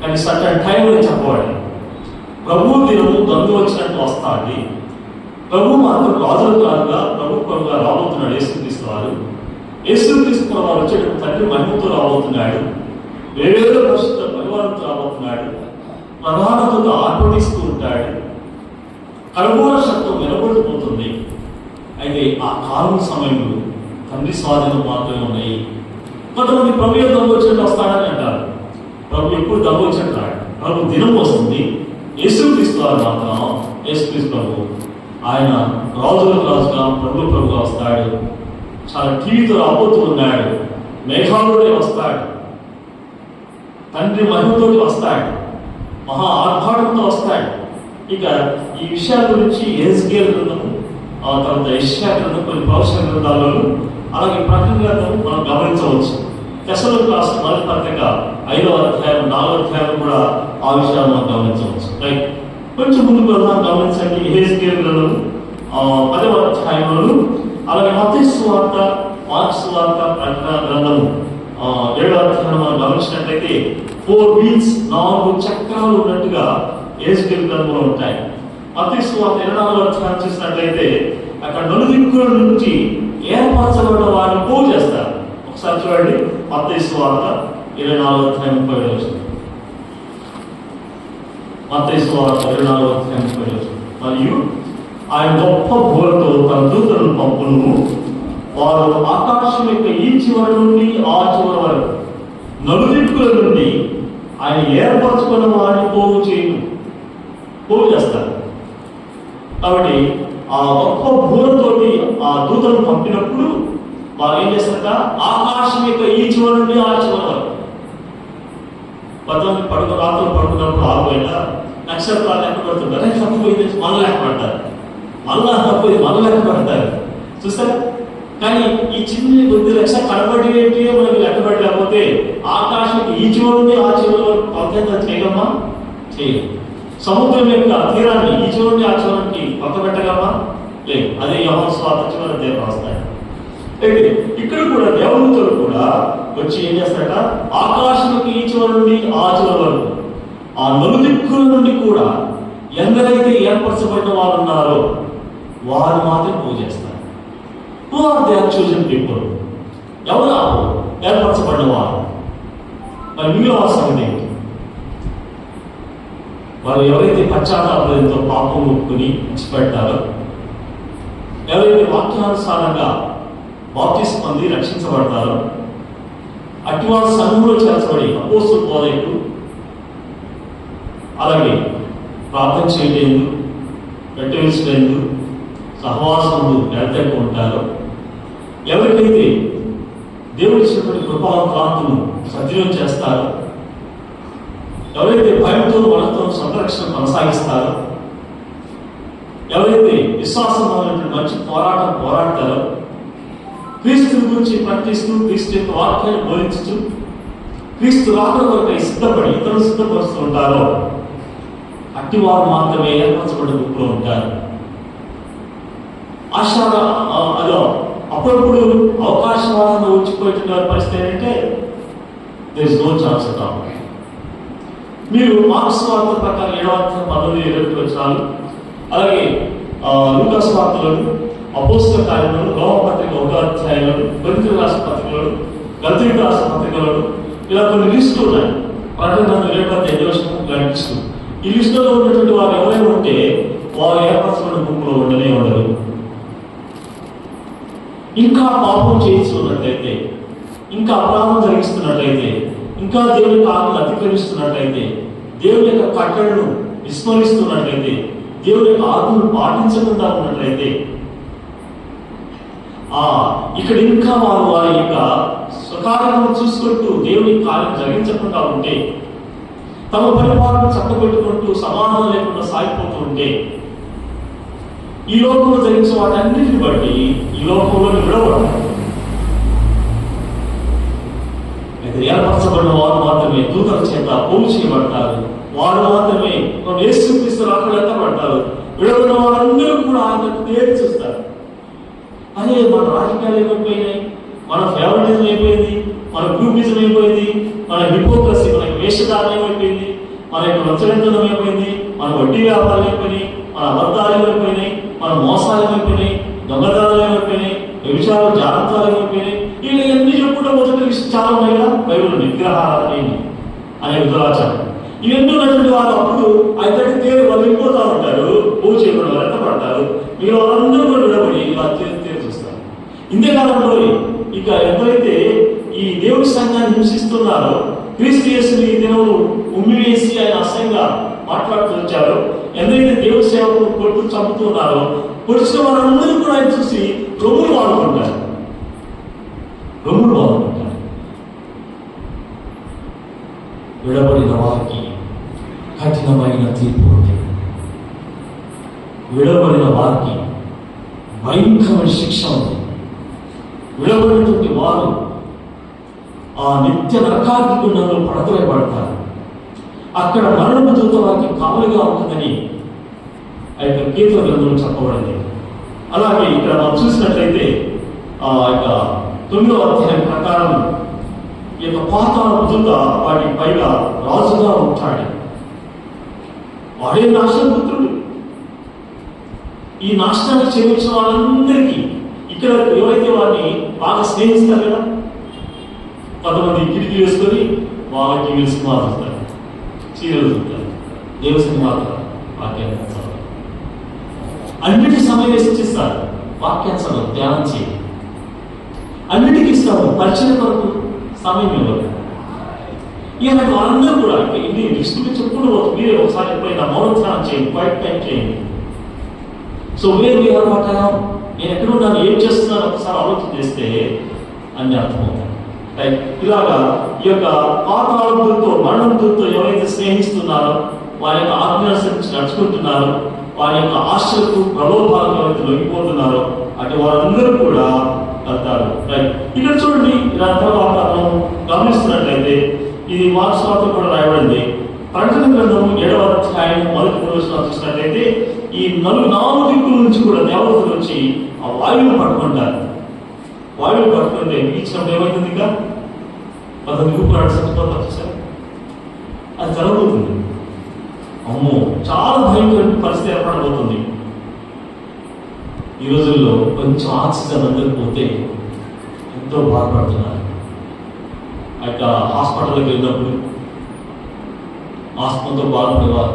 కానీ సర్టన్ టైం అని చెప్పబడి ప్రభు దినము దండు వచ్చినట్టు వస్తాండి. ప్రభు మాత్రం రాజుల కారుగా ప్రభుత్వంగా రాబోతున్నాడు. యేసుక్రీస్తు వారు వారు వచ్చేటప్పుడు తండ్రి మహిమతో రాబోతున్నాడు. వేవేల పరిశుద్ధ పరివారంతో రాబోతున్నాడు. ప్రధానతతో ఆర్పణిస్తూ ఉంటాడు. కర్మూల శబ్దం వినబడిపోతుంది. అయితే ఆ కాలం సమయంలో తండ్రి స్వాధీనం మాత్రమే ఉన్నాయి. కొంతమంది ప్రభు దమ్ము వచ్చినట్టు వస్తాడని అంటారు. ప్రభు ఎప్పుడు దమ్ము వచ్చినట్టు రాడు. ప్రభు దినం వస్తుంది. యేసుక్రీస్తు వారు మాత్రం యేసుక్రీస్తు ప్రభు ఆయన రాజులకు రాజుగా ప్రభుగా వస్తాడు. చాలా టీవీతో రాబోతూ ఉన్నాడు. మేఘాలుడే వస్తాడు. తండ్రి మహిమతోటి వస్తాడు. మహా ఆర్భాటంతో వస్తాడు. ఇక ఈ విషయాల గురించి ఎహెజ్కేలు గ్రంథము, తర్వాత యెషయా గ్రంథం, కొన్ని ప్రవచన గ్రంథాలలో, అలాగే ప్రకటన గ్రంథం మనం గమనించవచ్చు. తెస్సలోనికీయులకు రాసిన మొదటి పత్రిక 5వ అధ్యాయం 4వ అధ్యాయం కూడా ఆ విషయాలు మనం గమనించవచ్చు. రైట్, కొంచెం ముందుకు వెళ్దాం. గమనించండి. ఎహెజ్కేలు గ్రంథం 10వ అధ్యాయంలో, అలాగే మత్తయి సువార్త, మార్కు సువార్త, ప్రకటన గ్రంథము 7వ అధ్యాయం మనం గమనించినట్లయితే 4 వీల్స్ 4 చక్రాలు ఉన్నట్టుగా ఎహెజ్కేలు గ్రంథంలో ఉంటాయి. మత్తయి సువార్త 24వ అధ్యాయం చూసినట్లయితే అక్కడ నలుదిక్కుల నుంచి ఏర్పరచబడిన వారిని పోగు చేస్తారు. ఒకసారి చూడండి. మత్తయి సువార్త 24:30 మత్తయి సువార్త 24:30. మరియు ఆయన గొప్ప బోరతో తన దూతలను పంపును, వారు ఆకాశం యొక్క ఈ చివరి నుండి ఆ చివరి వరకు నలుదిక్కుల నుండి ఆయన ఏర్పరచుకున్న వారిని పోగు చేస్తారు. కాబట్టి ఆ గొప్ప బోరతోటి ఆ దూతలను పంపినప్పుడు వారు ఏం చేస్తారట, ఆకాశం యొక్క ఈ చివరి నుండి ఆ చివరి వరకు రాత్రులు పడుకున్నప్పుడు ఆరుబయట నక్షత్రాలు లెక్క పడుతుంటారు. తప్పిపోయింది మన లెక్క పడతారు, మళ్ళా తప్పిపోయింది మన లెక్క పడతారు. చూసారా? కానీ ఈ చిన్న కొద్ది లక్ష కనబడేటి మనకి లెక్క పెట్టలేకపోతే ఆకాశానికి ఈ చివరి నుండి ఆ చివరి వరకు కొలత చేయగలమా? చేయగలం. సముద్రం యొక్క తీరాన్ని ఈ చివరి నుండి ఆ చివరికి కొలత పెట్టగలమా? లేదు. అదే యోహాను సువార్త చివరి అధ్యాయం రాస్తాయి. అయితే ఇక్కడ కూడా దేవదూతలు కూడా వచ్చి ఏం చేస్తారట, ఆకాశానికి ఈ చివరి నుండి ఆ చివరి వరకు ఆ నలుదిక్కుల నుండి కూడా ఎందరైతే ఏర్పరచబడిన వారు ఉన్నారో వారు మాత్రం పూజ చేస్తారు. Who are the chosen people? ఎవరు ఏర్పరచబడిన వారు? మరి మిగిలిన వారి సంగతి ఏంటి? వారు ఎవరైతే పశ్చాత్తాపంతో పాపం ఒప్పుకొని విడిచిపెట్టారో, ఎవరైతే వాక్యానుసారంగా బాప్తిస్మం పొంది రక్షించబడతారో, అటువారు సంఘంలో చేర్చబడి అపోస్తలుల బోధకులు, అలాగే ప్రార్థన చేయలేదు, పెట్టవేసలేదు, సహవాసములు ఎడతెక్క ఉంటారో, ఎవరికైతే దేవుడి ఇచ్చినటువంటి కృపాను సద్వినియోగం చేస్తారో, ఎవరైతే భయంతో మనతో సంరక్షణ కొనసాగిస్తారో, ఎవరైతే విశ్వాసం మంచి పోరాడతారో, క్రీస్తు గురించి ప్రకటిస్తూ క్రీస్తు యొక్క వాక్యాన్ని బోధించుతూ క్రీస్తు రాకడ కొరకై సిద్ధపడి ఇతరులు సిద్ధపరుస్తూ ఉంటారో, అట్టి వారు మాత్రమే ఏర్పరచబడిన గుంపులో ఉంటారు. అదో అప్పుడప్పుడు అవకాశవాదంలో వచ్చిపోయేటువంటి పరిస్థితి ఏంటంటే there is no chance at all. మీరు మార్క్స్ వార్త ప్రకారం 7:19-20 అలాగే లూకాసు వార్తలను, అపోస్తలుల కార్యములను, రోమపత్రిక 1వ అధ్యాయాలను, కొరింథీయులకు రాసిన పత్రికలను, గలతీయులకు రాసిన పత్రికలను, ఇలా కొన్ని లిస్టులు ఉన్నాయి. ప్రకటన 7:5 లిస్టు. ఈ లిస్టులో ఉన్నటువంటి వారు ఎవరైనా ఉంటే వారు ఏర్పరచబడిన గుంపులో ఉండరు. ఇంకా పాపం చేయిస్తున్నట్లయితే, ఇంకా అపరాధం జరిగిస్తున్నట్లయితే, ఇంకా దేవుని ఆజ్ఞలు అతిక్రమిస్తున్నట్లయితే, దేవుని యొక్క కట్టడను విస్మరిస్తున్నట్లయితే, దేవుని యొక్క ఆజ్ఞను పాటించకుండా ఉన్నట్లయితే, ఇక్కడ ఇంకా వారి యొక్క స్వకార్యాలను చూసుకుంటూ దేవుని కార్యం జరిగించకుండా ఉంటే, తమ పరిపాలన చక్కబెట్టుకుంటూ సమాధానం లేకుండా సాగిపోతూ ఉంటే, ఈ లోకంలో జరిగించే వాటన్నిటిని బట్టి ఈ లోకంలో విడవబడతారు. అయితే ఏర్పరచబడిన వారు మాత్రమే దూతల చేత పోగు చేయబడతారు. వారు మాత్రమే యేసుక్రీస్తు రాకడ ఎత్తబడతారు. విడవబడిన వారందరూ కూడా ఆయనకు తేరి చూస్తారు. అదే మన రాజకీయాలు ఏమైపోయినాయి, మన ఫేవరిటిజం అయిపోయింది, మన గ్రూపిజం అయిపోయింది, మన హిపోక్రసీ, మన వేషధారణ ఏమైపోయింది, మన యొక్క రచనంతనం అయిపోయింది, మన వడ్డీ వ్యాపారాలు అయిపోయినాయి, మన అబద్ధాలు ఏమైపోయినాయి, మన మోసాలు ఏమైపోయినాయి, దొంగతనాలు ఏమైపోయినాయి, వ్యభిచారాలు జాగ్రత్తలు ఏమైపోయినాయి. ఇవన్నీ చెప్పుకుంటే మొదటి విషయం చాలా ఉన్నాయి కదా. బైబిల్ విగ్రహాలు అనే దురాచారం ఇవన్నీ ఉన్నటువంటి వారు అప్పుడు అక్కడికి తేలి వాళ్ళు వెళ్ళిపోతూ ఉంటారు. పూజ చేయకుండా వాళ్ళు ఎత్తపడతారు. మీరు వాళ్ళందరూ కూడా విడబడి ఇలా తేలి చూస్తారు. ఇంతేకాలంలో ఇక ఎవరైతే ఈ దేవుడి సంఘాన్ని హింసిస్తున్నారో, క్రీస్తు యేసుని ఈ దినములు ఉమ్మివేసి ఆయన అసహ్యంగా మాట్లాడుతూ వచ్చారో, ఎందరైతే దేవుడి సేవకు కొట్టు చంపుతున్నారో, పొడిచిన వారందరూ కూడా ఆయన చూసి రొమ్ములు వాడుకుంటారు. విడబడిన వారికి కఠినమైన తీర్పు ఉంటుంది. విడబడిన వారికి భయంకరమైన శిక్ష ఉంది. విడబడినటువంటి వారు ఆ నిత్య నరకాగ్నిగుండంలో పడతారు. అక్కడ మరణపు దూత వారికి కావలిగా ఉంటుందని ఆ యొక్క కీర్తన గ్రంథంలో చెప్పబడింది. అలాగే ఇక్కడ మనం చూసినట్లయితే ఆ యొక్క 9వ అధ్యాయం ప్రకారం ఈ యొక్క పాతాళపు దూత వాటి పైగా రాజుగా ఉంటాడు. వాడే నాశనపుత్రుడు. ఈ నాశనాన్ని చేయించిన వాళ్ళందరికీ ఇక్కడ ఎవరైతే వారిని బాగా స్నేహిస్తారు కదా, కొంతమంది కిటికీ వేసుకొని వాళ్ళకి టీవీ సినిమాలు చూస్తారు, సీరియల్ చూస్తారు, దేవ సినిమాలు వాక్యాన్ని చదవాలి. అన్నిటి సమయం వేసిస్తారు, వాక్యాన్ని చదవాలి, ధ్యానం చేయాలి. అన్నిటికీ ఇస్తాము, పరిచయం కొరకు సమయం ఇవ్వాలి. ఇక వాళ్ళందరూ కూడా ఇది లిస్టుకి చెప్పుకుంటూ పోతుంది. మీరే ఒకసారి ఎప్పుడైనా మౌన ధ్యానం చేయండి, క్వైట్ టైం చేయండి. సో వేరు వేరు నేను ఎక్కడ ఉన్నాను, ఏం చేస్తున్నాను ఒకసారి ఆలోచన చేస్తే అన్ని అర్థమవుతాయి. రైట్. ఇలాగా ఈ యొక్క పాతాళంతో మరణంతో ఎవరైతే స్నేహిస్తున్నారో, వారి యొక్క ఆజ్ఞానుసరించి నడుచుకుంటున్నారో, వారి యొక్క ఆశలకు ప్రలోభాలకు ఎవరైతే లొంగిపోతున్నారో అటు వారందరూ కూడా వెళ్తారు. రైట్. ఇక్కడ చూడండి, దాని తర్వాత మనం గమనిస్తున్నట్లయితే ఇది మార్క్స్ వార్త కూడా రాయబడింది. ప్రకటన గ్రంథం 7వ అధ్యాయం 1వ వచనం చూసినట్లయితే ఈ నాలుగు దిక్కుల నుంచి కూడా దేవతలు వచ్చి ఆ వాయువును పట్టుకుంటారు. వాయువును పట్టుకుంటే ఇచ్చినప్పుడు ఏమవుతుంది? ఇంకా 10 దిక్కులు చచ్చిపోతారు చూసారు, అది జరగబోతుంది. అమ్మో, చాలా భయంకరమైన పరిస్థితి ఏర్పడబోతుంది. ఈ రోజుల్లో కొంచెం ఆక్సిజన్ అందకపోతే ఎంతో బాధపడుతున్నారు. అక్కడ హాస్పిటల్కి వెళ్ళినప్పుడు ఆస్పత్రితో బాధపడేవారు,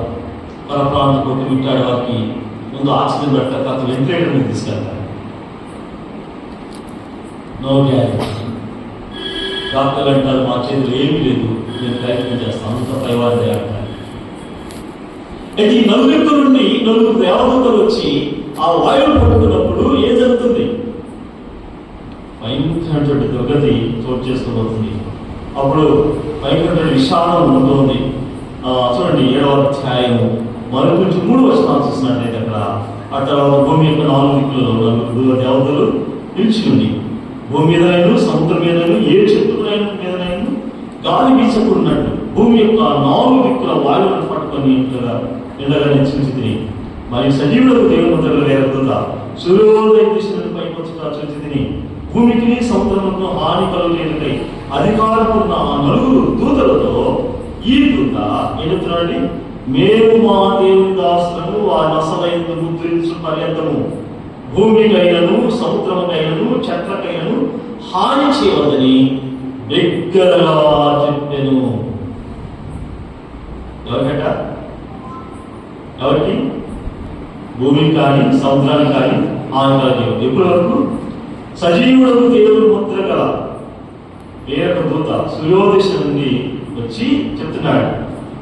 పరప్రాణం కొట్టి విట్టాడే వారికి ముందు ఆక్సిజన్ పెట్టారు, తర్వాత వెంటిలేటర్ మీద తీసుకెళ్తారు. No guarantee. డాక్టర్లు అంటారు మా చేతులు ఏమీ లేదు, నేను ప్రయత్నం చేస్తాను, అంత పైవారి అంటారు. అయితే ఈ నలుగురు నుండి 4 దేవదూతలు వచ్చి ఆ వాయువును పట్టుకున్నప్పుడు ఏం జరుగుతుంది? భయంకరమైనటువంటి దుర్గతి చోటు చేసుకోబోతుంది. అప్పుడు భయంకరమైన విషాదం ఉంటుంది. చూడండి 7వ అధ్యాయం 1 నుంచి 3 వచనాలు చూసినట్లయితే అక్కడ భూమి యొక్క 4 దిక్కులలో 4 దేవతలు నిలిచి భూమి మీదనైనా సముద్రం మీదనైనా ఏ చెట్టు మీదనైనా గాలి వీచకున్నట్టు భూమి యొక్క 4 దిక్కుల వాయువులను పట్టుకొని నిండగా నిలిచింది. మరియు సజీవులకు దేవుని ముద్రలు వేరదూత సూర్యోదయ దిశలను పైకొచ్చుగా చూచితిని. భూమికి సముద్రములకు హాని కలుగులేనికై అధికారమున్న ఆ 4 దూతలతో ఈ దూత ఎదుగుతున్నాడు, మేము మా దేవుని దాసులను వారి అసలైన ముద్రించు పర్యంతము భూమికైనను సముద్రముకైనను చెట్లకైనను హాని చేయవద్దని బిగ్గరగా చెప్పెను. ఎవరికట? ఎవరికి? భూమికి కానీ సముద్రానికి కానీ హాని కలగదు. ఎప్పటి వరకు? సజీవుడు దేవుని ముద్ర గల వేరొక దూత సూర్యోదశ నుండి వచ్చి చెప్తున్నాడు,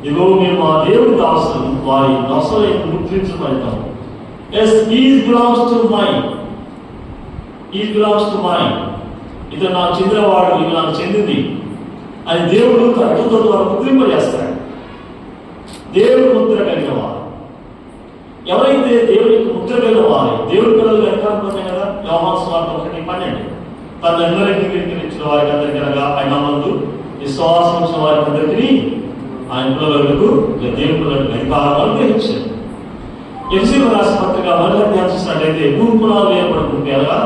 ఇదిగో మేము మా దేవుని దాసులు వారి నొసలైన ముద్రించబడతాం. Yes, is belongs to mind, is belongs to mind. ఇది నాకు చెందినవాడు, ఇది నాకు చెందింది అని దేవుడు తన దూత ద్వారా ముద్రింపజేస్తాడు. దేవుడు ముద్ర కలిగిన వారు ఎవరైతే దేవుడి ముద్ర కలిగిన వారు, దేవుడి పిల్లలు ఎక్కకపోతాయి కదా. యోహాను సువార్త 1:12 తన అందరికీ వినిపించిన వారికి అందరికీ అనగా ఆయన మందు విశ్వాసం ఉంచిన వారికి అందరికీ ఆయన పిల్లలకు దేవుడి పిల్లలకు అధికారాలు గ్రహించారు. ఎఫెసీయులకు రాసిన పత్రిక 1వ అధ్యాయం చూసినట్లయితే భూమి పునాదులు ఏర్పడుకుంటే అనగా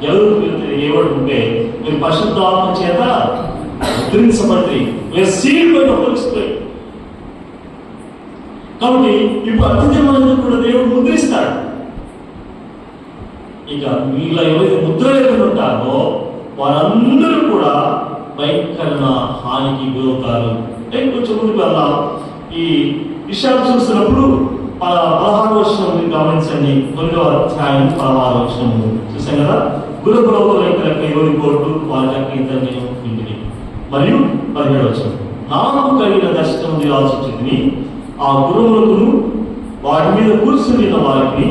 ఎవరు ఏర్పడుకుంటే మీరు పరిశుద్ధాత్మ చేత ముద్రించబడి కాబట్టి ఇప్పుడు అతిథ్యమందరూ కూడా దేవుడు ముద్రిస్తాడు. ఇక మీలో ఎవరైతే ముద్ర లేకుండా ఉంటారో వారందరూ కూడా భయంకరమైన హానికి గురవుతారు. కొంచెం ముందుకు వెళ్దాం. ఈ విషయాలు చూస్తున్నప్పుడు 16వ వచనం గమనించండి. 9వ అధ్యాయం 16వ వచనం చూసాం కదా. గురుపురవుల లెక్క 20 కోట్లు వారి లెక్క ఇద్దరు ఇంటిని. మరియు 17వ వచనం నాకు కలిగిన దర్శనం ఆలోచించింది, ఆ గురువులకును వాటి మీద కూర్చుని వారికి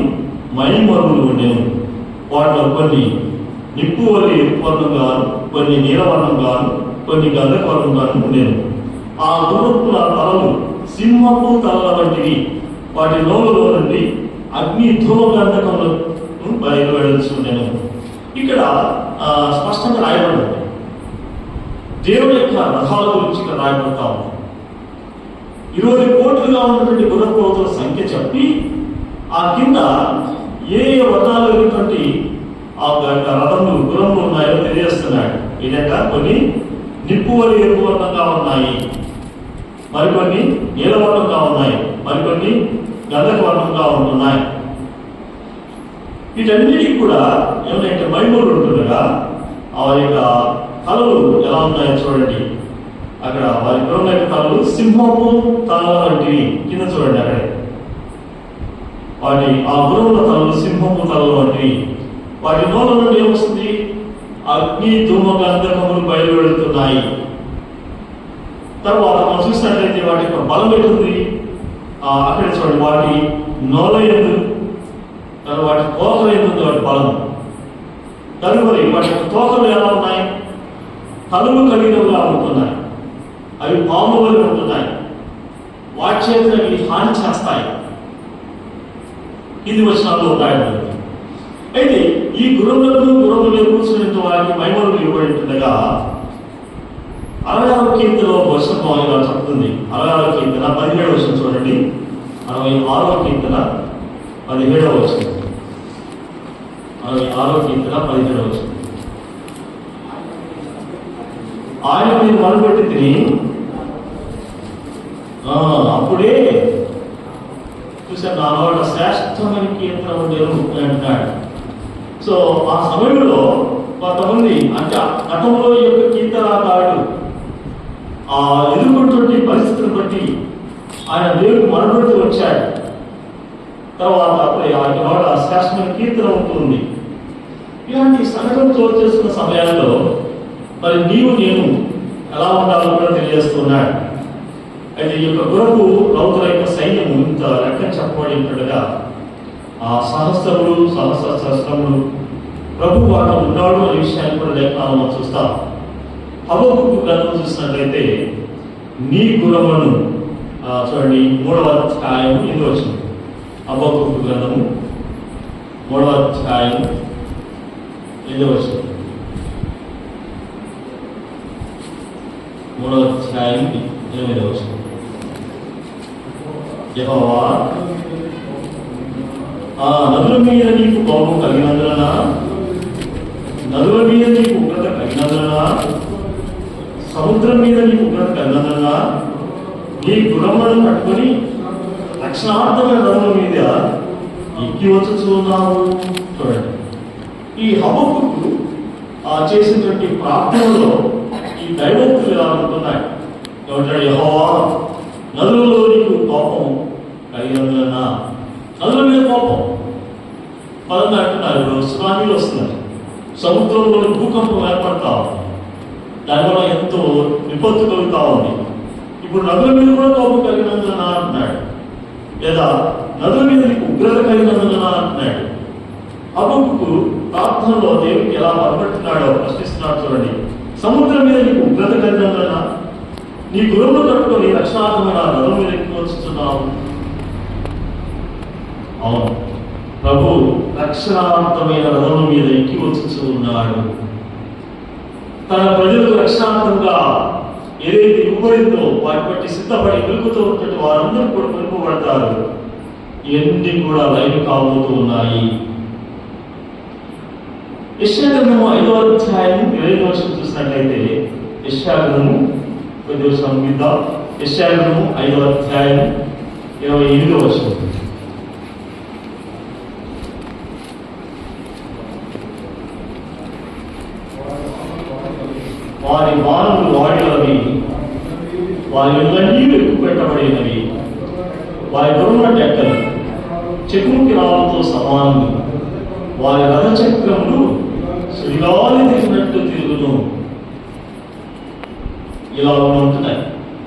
మణిమరులు ఉండేను. వాటిలో కొన్ని నిప్పు వలి ఎరుపు వర్ణంగాను, కొన్ని నీలవర్ణంగాను, కొన్ని గంధక వర్ణంగాను ఉండేను. ఆ గురువుల తలలు సింహపు తలల వంటివి, వాటి నోలులో నుండి అగ్ని ధూమ గంధకములను బయలువెడల్చుండెను. ఇక్కడ స్పష్టంగా రాయబడింది. దేవుని యొక్క రథాల గురించి ఇక్కడ రాయబడతా ఉంది. 20 కోట్లుగా ఉన్నటువంటి గుర్రపోతుల సంఖ్య చెప్పి ఆ కింద ఏ వర్ణాలు ఉన్నటువంటి ఆ రథములు గుర్రములు ఉన్నాయో తెలియజేస్తున్నాడు. ఈ లెక్క కొన్ని నిప్పు వలి ఎరుపు వర్ణంగా ఉన్నాయి, మరికొన్ని నీలవర్ణంగా ఉన్నాయి, మరికొన్ని గంధక వర్ణంగా ఉంటున్నాయి. వీటన్నిటికీ కూడా ఏమైనా మైమూలు ఉంటుండగా ఆ యొక్క కళలు ఎలా ఉన్నాయో చూడండి. అక్కడ వారి గుర్రం యొక్క తలలు సింహపు తలల వంటివి. కింద చూడండి అక్కడే వాటి ఆ గుర్రముల తలలు సింహపు తలల వంటివి. వాటి నోళ్ళ నుండి ఏమొస్తుంది? అగ్ని ధూమ గంధకములు బయలువెడుతున్నాయి. తర్వాత మనం చూసినట్లయితే వాటి యొక్క బలం ఎటుంది? అక్కడ చూడండి వాటి నోల ఎందు, వాటి తోకల ఎందు వాటి బలం. తదుపరి వాటి యొక్క తోకలు ఎలా ఉన్నాయి? తలులు కలిగినవిగా ఉంటున్నాయి. అవి పాము వలె ఉంటున్నాయి. వాటి చేతులు అవి హాని చేస్తాయి. ఇది వచనాల్లో రాయబడింది. అయితే ఈ గుర్రములకు గుర్రముల మీద కూర్చున్న వారికి మహిమలు ఇవ్వబడుతుండగా 66వ కీర్తనలో వచనం ఇలా చెప్తుంది. 66వ కీర్తన 17వ వచనం చూడండి. 66వ కీర్తన 17వ వచనం. 66వ కీర్తన 17వ వచనం. ఆయన మీరు మొదలుపెట్టి తిని అప్పుడే చూసారు నా నోట శ్రేష్టమైన కీర్తన ఉండేది అంటున్నాడు. సో ఆ సమయంలో కొంతమంది అంటే గతంలో ఈ యొక్క కీర్తనకారుడు ఎదుర్కొంటున్న పరిస్థితులను బట్టి ఆయన దేవుడు మొదలుపెడుతూ వచ్చాడు. తర్వాత అప్పుడే ఆయన నోట శ్రేష్టమైన కీర్తన ఉంటుంది. ఇలాంటి సంఘటన చోటు చేసుకున్న సమయాల్లో మరి నీవు నేను ఎలా ఉండాలో కూడా తెలియజేస్తున్నాడు. అయితే ఈ యొక్క గురపు రౌతుల యొక్క సైన్యము ఇంత లెక్కని చెప్పబడి ఉంటుండగా ఆ సహస్రములు సహస్రములు ప్రభు వాడు ఉన్నాడు అనే విషయాన్ని కూడా లేఖనాలు మనం చూస్తాం. హబక్కూకు గ్రంథం చూసినట్లయితే నీ గురములను చూడండి 3వ అధ్యాయం 8వ వచనం. హబక్కూకు గ్రంథము 3వ అధ్యాయం 8వ వచనం. 3వ అధ్యాయం 8వ వచనం. యెహోవా నదుల మీద నీకు కోపం కలిగినందున, నదుల మీద నీకు ఉగ్రత కలిగినందున, సముద్రం మీద నీకు ఉగ్రత కలిగినందున నీ గుర్రములను పట్టుకొని రక్షణార్థమైన నదుల మీద ఎక్కి వచ్చుచున్నావు. చూడండి, ఈ హబక్కూకు చేసినటువంటి ప్రార్థనలో ఈ దైవోక్తులు ఇలా ఉంటున్నాయి. ఏమంటాడు? యెహోవా నదులలో నీకు కోపం కలిగినందున, నదుల మీద కోపం పదంగా అంటున్నారు. ఇప్పుడు సునామీలు వస్తున్నారు, సముద్రంలో భూకంపం ఏర్పడతా ఉంది, దానివల్ల ఎంతో విపత్తు కలుగుతా ఉంది. ఇప్పుడు నదుల మీద కూడా కోపం కలిగినందున అంటున్నాడు, లేదా నదుల మీద నీకు ఉగ్రత కలిగినందున అంటున్నాడు. హబక్కూకు ప్రార్థనలో దేవుడికి ఎలా మొరపెడుతున్నాడో ప్రశ్నిస్తున్నాడు. చూడండి, సముద్రం మీద నీకు ఉగ్రత కలిగినందున నీ గురువును కట్టుకొని రక్షణార్థమైన నదుల మీద ఎక్కువ వచ్చుతున్నావు. అవును, ప్రభు రక్షణార్థమైన రథం మీద ఎక్కి వచ్చుచూ ఉన్నాడు. తన ప్రజలకు రక్షణార్థంగా ఏదైతే ఇవ్వబడిందో వాటి బట్టి సిద్ధపడి వెలుగుతూ ఉన్నట్టు వారందరూ కూడా కొనుక్కోబడతారు. ఇవన్నీ కూడా లైవ్ కాబోతూ ఉన్నాయి. యెషయా గ్రంథము 5వ అధ్యాయం 20వ వచనం చూసినట్లయితే, యెషయా గ్రంథము కొద్ది వచనం మీద యెషయా గ్రంథము 5వ అధ్యాయం 28వ వచనం. వారి బాణములు వాడినవి, వారి ఇళ్ళన్నీ ఎక్కువ పెట్టబడినవి, వారి గుర్రముల డెక్కలు చెకుముకి రాళ్ళతో సమానము, వారి రథచక్రములు సుడిగాలి తిరిగినట్టు తిరుగును. ఇలా ఉంటున్నాయి.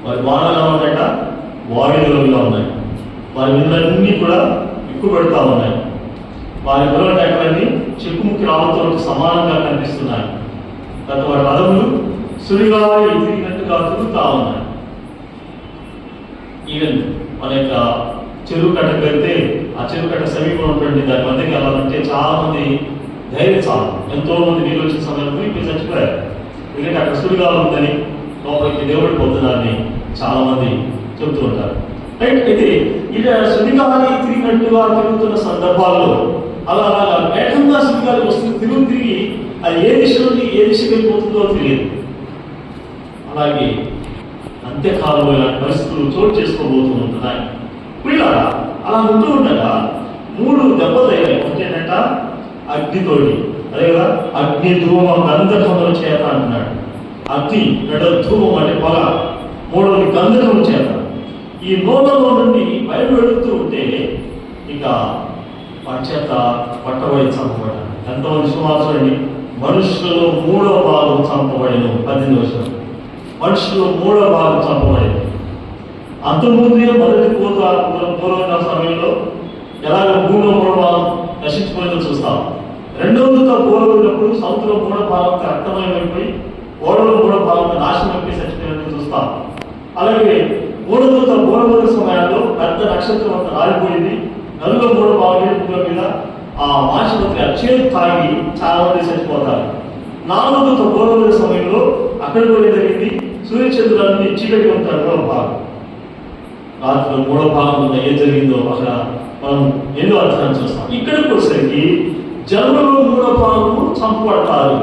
వారి బాణాలు ఎలా ఉన్నాయట? వాడిలో ఉన్నాయి. వారి ఇళ్ళన్నీ కూడా ఎక్కువ పెడతా ఉన్నాయి. వారి గుర్రముల డెక్కలన్నీ చెకుముకి రాళ్ళతో సమానంగా కనిపిస్తున్నాయి. తర్వాత వారి రథములు సుడిగాలి తిరిగినట్టుగా తిరుగుతా ఉన్నాయి. ఈవెన్ మన యొక్క చెరువు కట్టకు వెళ్తే ఆ చెరువు కట్ట సమీపంలో ఉంటుంది, దాని మధ్యకి వెళ్ళాలంటే చాలా మంది ధైర్యం చాలు. ఎంతో మంది నీళ్ళు వచ్చిన సమయంలో ఇప్పుడు చచ్చిపోయారు. ఎందుకంటే అక్కడ సుడిగాలు ఉందని లోపలికి దేవుడి పొందుతారని చాలా మంది చెబుతూ ఉంటారు. రైట్. అయితే ఇలా సుడిగాలి తిరిగినట్టుగా తిరుగుతున్న సందర్భాల్లో అలా వేగంగా సుడిగాలి వస్తుంది, తిరిగి అది ఏ దిశ నుండి ఏ దిశకి వెళ్ళిపోతుందో తెలియదు. అలాగే అంత్యకాలంలో ఇలాంటి పరిస్థితులు చోటు చేసుకోబోతూ ఉంటున్నాయి. ఇలా అలా ఉంటూ ఉండగా 3 దెబ్బలు తగిలాయి. ఒకటేనంట అగ్నితోటి, అదే కదా, అగ్ని ధూమ గంధకముల చేత అంటున్నాడు. అగ్ని, రెండవది ధూమం అంటే పొగ, మూడవది గంధకం చేత. ఈ నోళ్ళలో నుండి బయలు వెళుతూ ఉంటే ఇక వాటి చేత పట్టబడి చంపబడ్డారు. ఎంతమంది సుమారు మనుషులలో 3వ భాగం చంపబడిన 18వ వచనం. మనుషుల్లో 3వ భాగం చంపబడింది. అంతకుముందే మొదటి పూర్వ సమయంలో ఎలాగ భూమిలో 3వ భాగం నశించిపోయిందో చూస్తాం. రెండవ దూత పూర్వమైనప్పుడు సముద్రంలో 3వ భాగం రక్తమయమైపోయి ఓడలో 3వ భాగం నాశనం అయిపోయి చచ్చిపోయినట్టు చూస్తాం. అలాగే 3వ దూత పూర్వమైన సమయాల్లో పెద్ద నక్షత్రం అంతా రాలిపోయింది. నలుగురు 3వ భాగం ఏడుపుల మీద ఆ మాంసపత్రి అక్షయం తాగి చాలా మంది చచ్చిపోతారు. 4వ దూత పూర్వమైన సమయంలో అక్కడ కూడా జరిగింది. సూర్యచంద్రులన్నీ చీకటి ఉంటారు 3వ భాగం. రాత్రిలో 3వ భాగంలో ఏం జరిగిందో అక్కడ మనం ఎన్నో అర్థాన్ని చూస్తాం. ఇక్కడికి వచ్చేసరికి జన్మలో 3వ భాగము చంపబడతారు.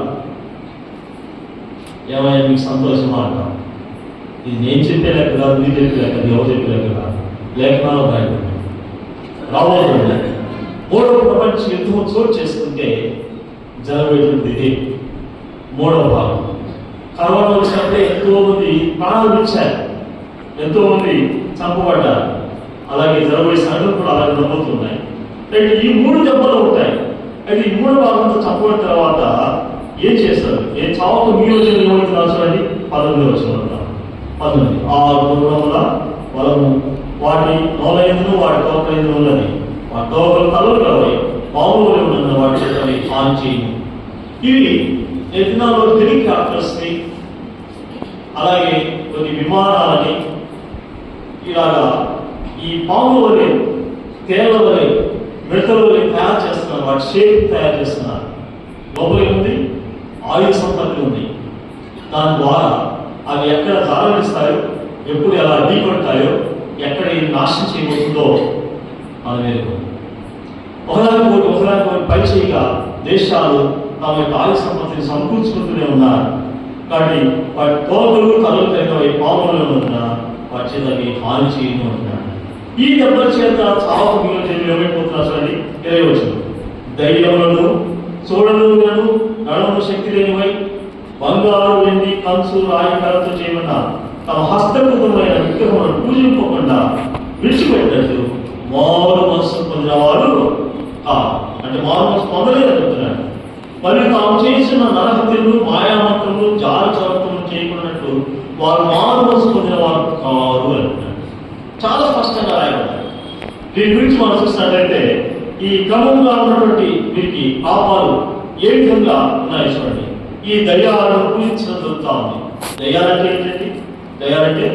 ఏమైనా మీకు సంతోషమా అంటాం? ఇది నేను చెప్పే లెక్క కాదు, మీరు చెప్పే లెక్క, ఎవరు చెప్పే లెక్క కాదు. లేఖనాలు రాయబడి రాబోతుంది. 3వ ప్రపంచ యుద్ధం చోటు చేసుకుంటే జరగబోయేటువంటి ఇది 3వ భాగం. కరోనా వచ్చినప్పుడే ఎంతో మంది ప్రాణాలు ఇచ్చారు, ఎంతో మంది చంపబడ్డారు. అలాగే జరగబోయే సంఘటనలు కూడా అలాగే నమ్ముతున్నాయి. అయితే ఈ 3 దెబ్బలు ఉంటాయి. అయితే ఈ 3వ భాగంతో చంపబడిన తర్వాత ఏం చేస్తారు? ఏ చావుకు మీరు వచ్చిన రాసుకోండి. 19వ వచనం 19. ఆ గుర్రముల వలము వాటి నోలైందును వాటి తోకైందును ఉన్నది. వాటి తోకలు తలలు కలవై పాములు ఉన్న వాటి చేతని ఆన్ చేయను. ఇవి యజ్ఞాల్లో హెలికాప్టర్స్ని, అలాగే కొన్ని విమానాలని ఇలాగా ఈ పాముల వలె, తేళ్ల వలె, మిడతల వలె తయారు చేస్తున్నారు. వాటి షేప్ తయారు చేస్తున్నారు. లోపలి ఉంది ఆయుధ సంపత్తి ఉంది. దాని ద్వారా అవి ఎక్కడ జారవిస్తాయో, ఎప్పుడు ఎలా ఢీకొడతాయో, ఎక్కడ ఇది నాశనం చేయబోతుందో మనం ఎదుర్కొంది. ఒకదానికోటి పైచేయిగా దేశాలు తమ యొక్క ఆయుధ సంపత్తిని సమకూర్చుకుంటూనే ఉన్నారు. కాబట్టి వాటి తోకలు తలలు కలిగిన పాములు ఉన్న వాటి చేతకి హాని చేయను అంటున్నాడు. ఈ దెబ్బల చేత చావు మిగిలిన ఏమైపోతున్నారు చూడండి. 20 వచనం. ధైర్యములను చూడలను నడవను శక్తి లేనివై బంగారు, వెండి, కంచు, రాయి, కలతో చేయమన్న తమ హస్తకృతమైన విగ్రహములను పూజింపకుండా విడిచిపెట్టినట్టు మారు మనసు పొందినవారు అంటే మారు మనసు పొందలేదంటున్నాడు. మరియు తాము చేసిన నరహత్యలు, మాయామంత్రములు, జాల చౌకములు చేయకున్నట్టు వారు మారు మనసు పొందిన వారు కారు అంటున్నాడు. చాలా స్పష్టంగా రాయబడ్డారు. దీని గురించి మనం చూసినట్లయితే ఈ క్రమంగా ఉన్నటువంటి వీరికి పాపాలు ఏ విధంగా ఉన్నాయి చూడండి. ఈ దయ్యాలను పూజించడం జరుగుతూ ఉంది. దయ్యాలంటే ఏంటండి? దయ్యాలంటే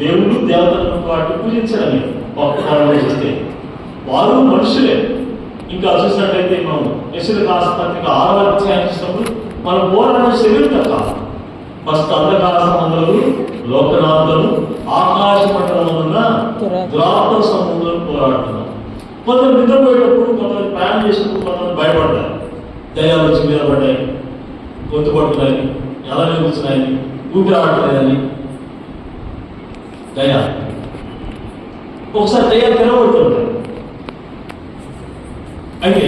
దేవుడు దేవతలను వాటిని పూజించడమే. భక్తులు చూస్తే వారు మనుషులే. ఇంకా చూసినట్లయితే మనం యెషయా పత్రిక 6వ అధ్యాయం చూసినప్పుడు మన పోరాట శరీరం కాదు, ఫస్ట్ అంధకార సంబంధాలు, లోకనాథులను, ఆకాశ మండలమున్న దురాత్మ సంబంధాలను పోరాడుతున్నాం. కొందరు నిద్రపోయేటప్పుడు, కొంతమంది ప్రయాణం చేసినప్పుడు కొంతమంది భయపడతారు. దయ్యాలు వచ్చి మీద పడ్డాయి, గొంతు పడుతున్నాయని, ఎలా నిలుస్తున్నాయని, ఊపిరి ఆడలేదని దయ్యాలు. ఒకసారి దయ్యాలు తెరవబడుతుంటాయి. అయితే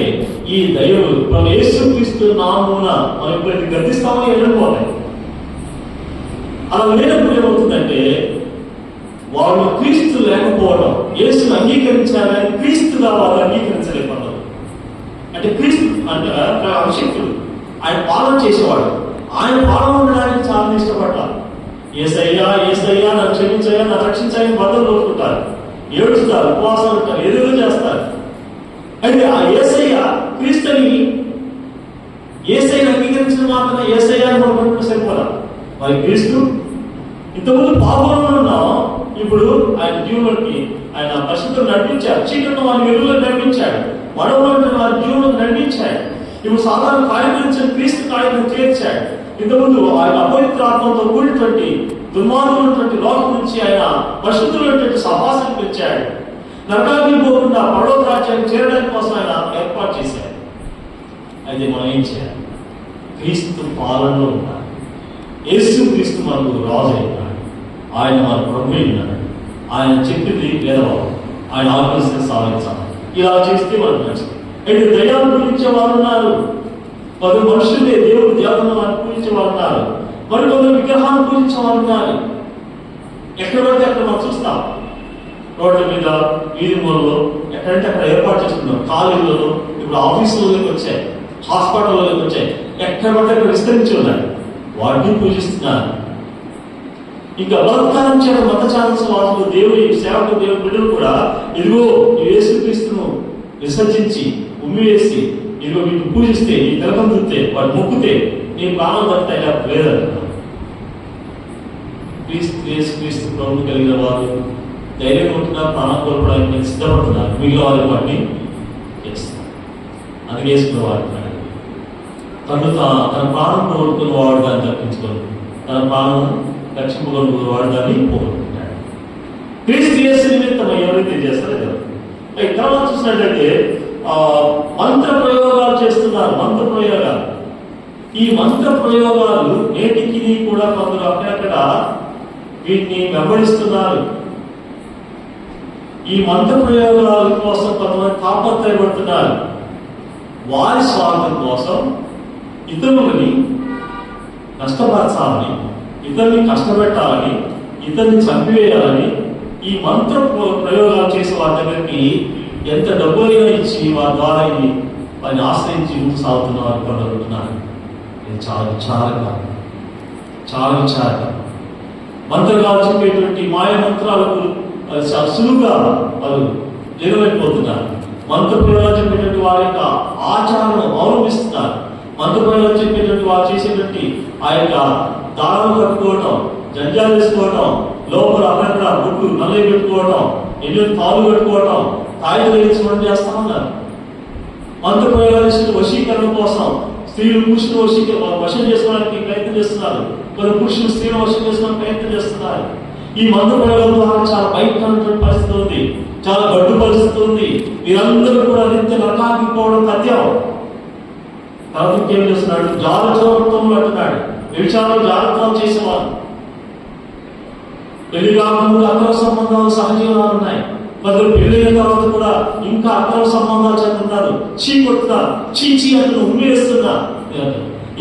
ఈ దయ్యాలు మనం యేసుక్రీస్తు నామమున మనం ఎప్పుడైతే గర్దిస్తామో వెళ్ళిపోతాయి. అలా లేనప్పుడు ఏమవుతుందంటే వాళ్ళు క్రీస్తు లేకపోవడం, యేసును అంగీకరించాలని క్రీస్తుగా వాళ్ళు అంగీకరించలేకపోతారు. అంటే క్రీస్తు అంటే అభిషేకుడు, ఆయన పాలన చేసేవాడు. ఆయన పాలన ఉండడానికి చాలా ఇష్టపడ్డారు. ఏసయ్యా ఏసయ్యా నన్ను క్షమించయ్యా, నన్ను రక్షించాయని బద్దలు కొట్టుకుంటారు, ఏడుస్తారు, ఉపవాసాలు ఉంటారు, ఏదేదో చేస్తారు. అయితే ఆ ఏసయ్య క్రీస్తుని ఏసయ్యను అంగీకరించిన మాత్రమే ఏసయ్య అని మనం సరిపోదా? మరి క్రీస్తు ఇంతకుముందు పాపంలో ఉన్నాం, ఇప్పుడు ఆయన జీవులకి ఆయన పరిశుద్ధులు నడిపించాడు. చీకటిలో వారిని వెలుగులో నడిపించాడు, మడవలో వారి జీవులకు నడిపించాడు. ఇప్పుడు సాధారణ కార్యక్రమించిన క్రీస్తు కార్యక్రమం చేర్చాడు. ఇంతకుముందు ఆయన అపవిత్రాత్మతో కూడినటువంటి దుర్మార్గులైనటువంటి లోకం నుంచి ఆయన పరిశుద్ధులైనటువంటి సహవాసానికి పెంచాడు. నరకాగ్ని పోకుండా పరలోక రాజ్యానికి చేరడానికి కోసం ఆయన ఏర్పాటు చేశాడు. అయితే మనం ఏం చేయాలి? క్రీస్తు పాలనలో ఉండాలి. యేసు క్రీస్తు మనకు రాజు అయినాడు, ఆయన మన ప్రభు అయినాడు. ఆయన చెప్పింది వేదవాడు, ఆయన ఆలోచన సాధించాలి. ఇలా చేస్తే మనకు నచ్చింది. అయితే దయ్యాలు పూజించే వారు ఉన్నారు, 10 మనుషులే దేవుడు దేవతలను వారిని పూజించే వారు ఉన్నారు. మరి కొందరు విగ్రహాన్ని పూజించే వాళ్ళు ఉన్నారు. ఎక్కడ పడితే అక్కడ మనం చూస్తాం, రోడ్ల మీద, వీధి మూలలో, ఎక్కడంటే అక్కడ ఏర్పాటు చేసుకున్నాం. కాలేజీలలో, ఇప్పుడు ఆఫీసులలోకి వచ్చాయి, హాస్పిటల్లోకి వచ్చాయి, ఎక్కడ పడితే అక్కడ విస్తరించి ఉన్నాయి. వాటిని పూజిస్తున్నారు. ఇంకా బలత్కారం చేయడం మత ఛానల్స్ వాళ్ళు దేవుడి సేవకు దేవుడి బిడ్డలు కూడా ఇదిగో ఈ యేసుక్రీస్తును విసర్జించి ఉమ్మివేసి ఇదిగో వీటిని పూజిస్తే, ఈ తిలకం చూస్తే, వాడు మొక్కుతే నీ ప్రాణం దక్కుతాయి లేదంటున్నారు. క్రీస్తు ప్రభువు కలిగిన వారు ధైర్యం ఉంటున్నారు, ప్రాణం కోల్పోవడానికి సిద్ధపడుతున్నారు. మిగిలిన వారి వాటిని చేస్తారు. అది వేసుకున్న వాడు తన ప్రాణం కోరుకున్న వాడు దాన్ని తప్పించుకోరు, తన ప్రాణం రక్షింపగలుగుతున్న వాడు దాన్ని పోగొట్టుకుంటాడు. క్రీస్తు యేసు నిమిత్తం ఎవరైతే చేస్తారో కదా. తర్వాత చూసినట్లయితే మంత్ర ప్రయోగాలు చేస్తున్నారు. మంత్ర ప్రయోగాలు, ఈ మంత్ర ప్రయోగాలు నేటికి కూడా కొందరు అక్కడక్కడ వీటిని వెంబడిస్తున్నారు. ఈ మంత్ర ప్రయోగాల కోసం కొంతమంది తాపత్రయపడుతున్నారు. వారి స్వార్థం కోసం ఇతరులని నష్టపరచాలని, ఇతరుని కష్టపెట్టాలని, ఇతరుని చంపివేయాలని ఈ మంత్ర ప్రయోగాలు చేసే వారి దగ్గరికి ఎంత డబ్బులైనా ఇచ్చి వారి ద్వారా వారిని ఆశ్రయించి ముందు సాగుతున్నారు కొందరుంటున్నారు. ఇది చాలా విచారంగా మంత్రగాలు చెప్పేటువంటి మాయ మంత్రాలకు సులువుగా వారు నిలబెట్టిపోతున్నారు. మంత్ర ప్రయోగాలు చెప్పేటువంటి వారి యొక్క ఆచారాలను అవలంబిస్తున్నారు. మంత్ర ప్రయోగాలు చెప్పేటువంటి వారు చేసేటువంటి ఆ యొక్క దారాలు కట్టుకోవటం, జంజాలు వేసుకోవటం, లోపల అక్కడ బొట్టు నల్లవి పెట్టుకోవటం, ఎన్నో తాళ్ళు కట్టుకోవటం, తాయిలు వేసుకోవడం చేస్తా ఉన్నారు. మంత్ర ప్రయోగాలు వశీకరణ కోసం స్త్రీలు పురుషులు వశం చేసుకోవడానికి ప్రయత్నం చేస్తున్నారు. కొన్ని పురుషులు స్త్రీలు వశం చేసుకోవడానికి ప్రయత్నం చేస్తున్నారు. ఈ మంత్ర ప్రయోగం ద్వారా చాలా భయంకరమైన పరిస్థితి ఉంది, చాలా గడ్డు పరిస్థితి ఉంది. మీరందరూ కూడా నిత్య నరకాగిపోవడం సత్యం. తర్వాత ఏం చేస్తున్నాడు? జాగ్రత్తలు అంటున్నాడు. వ్యభిచారం జాగ్రత్తలు చేసేవారు. పెళ్లి కాకుండా అక్రమ సంబంధాలు సహజీవనాలు ఉన్నాయి. కొందరు పెళ్ళైన తర్వాత కూడా ఇంకా అక్రమ సంబంధాలు చేస్తున్నారు. చీ కొడుతున్నారు, చీ అంటూ ఉమ్మేస్తున్నారు.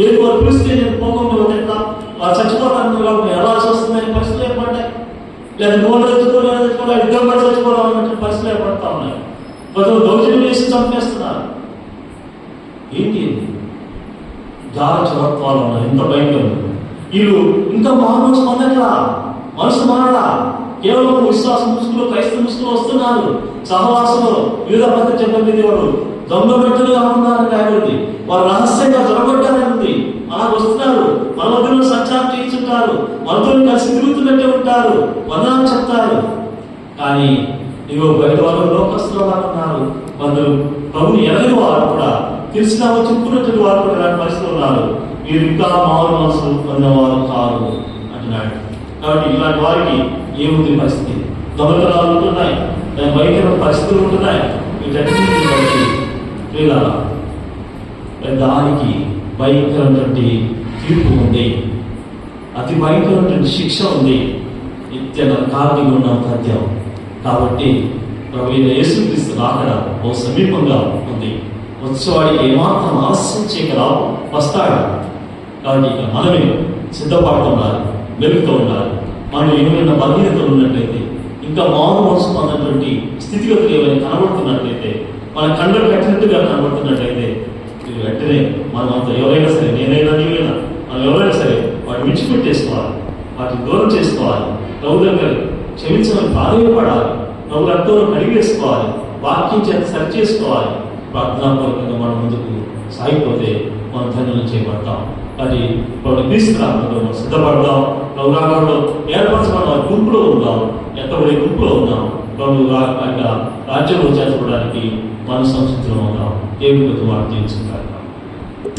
ఏది వారు పిలిస్తే నేను పోకుండా తింటా, వారు చచ్చిపోతాను ఎలా వస్తుందని పరిస్థితులు ఏర్పడ్డాయి. లేదా నోళ్ళు తెచ్చుకోవాలి, ఇద్దరు పడి చచ్చిపోవాలన్నట్టు పరిస్థితులు ఏర్పడతా ఉన్నాయి. కొందరు దౌర్జన్యం వేసి చంపేస్తున్నారు. ఏంటి జాగ్రత్తలు ఉన్నాయి. ఎంత భయంకరం. వీళ్ళు ఇంకా మానవ స్పందనలా, మనసు మారడా, కేవలం విశ్వాస ముసుగులో క్రైస్తవ ముసుగులో వస్తున్నారు. సహవాసంలో వివిధ పద్ధతి చెప్పండి. వాడు దొంగ పెట్టలుగా ఉన్నారని రాయబడింది. వారు రహస్యంగా దొరకొట్టారని అలా వస్తున్నారు. మన మధ్యలో సంచారం చేయించుంటారు, మనతో కలిసి తిరుగుతున్నట్టే ఉంటారు, వందనాలు చెప్తారు. కానీ ఇగో బయట వాళ్ళు లోకస్తులు ఉన్నారు. కొందరు ప్రభుని ఎరగని వారు కూడా తెలిసిన చెప్పుకున్నట్టు వారు కూడా ఇలాంటి పరిస్థితులు ఉన్నారు. మీరు ఇంకా మామూలు మనసు పొందినవారు కాదు అంటున్నాడు. కాబట్టి ఇలాంటి వారికి ఏముంది పరిస్థితి? దొంగతనాలు ఉంటున్నాయి, భయంకరమైన పరిస్థితులు ఉంటున్నాయి. వీటన్నింటినీ బట్టి దానికి భయంకరమైనటువంటి తీర్పు ఉంది, అతి భయంకరమైనటువంటి శిక్ష ఉంది, నిత్య నరకాగ్ని ఉన్న సత్యం. కాబట్టి ప్రభు యేసుక్రీస్తు రాకడ ఓ సమీపంగా ఉంది. వచ్చేవాడికి ఏమాత్రం ఆలస్యం చేయగల వస్తాడు. కాబట్టి ఇక మనమే సిద్ధపడుతూ ఉండాలి, వెలుగుతూ ఉండాలి. మనం ఏమైనా బలహీనతలు ఉన్నట్లయితే, ఇంకా మానవ మనసు అన్నటువంటి స్థితిగతులు ఏమైనా కనబడుతున్నట్లయితే, మన కండలు కట్టినట్టుగా కనబడుతున్నట్లయితే వెంటనే మనం అంత ఎవరైనా సరే, నేనైనా నీవైనా, మనం ఎవరైనా సరే వాటిని విడిచిపెట్టేసుకోవాలి, వాటిని దూరం చేసుకోవాలి. ప్రభు దగ్గర క్షమించమని ప్రాధాన్యపడాలి, ప్రభు రక్తంలో కడిగేసుకోవాలి, వాక్యం చేత సరి చేసుకోవాలి. ప్రార్థనాపూర్వకంగా మనం ముందుకు సాగిపోతే మనం ధన్యులు చేయబడతాం. అది ప్రభు క్రీస్తు రాకడలో మనం సిద్ధపడదాం. ప్రభు రాకడలో ఏర్పరచబడిన గుంపులో ఉందాం, ఎక్కబడే గుంపులో ఉందాం. ప్రభు రాజ్యంలో చేర్చబడడానికి మన సంస్కృతిలో ఉందాం. దేవుడికి వారు తీర్చుకుంటారు.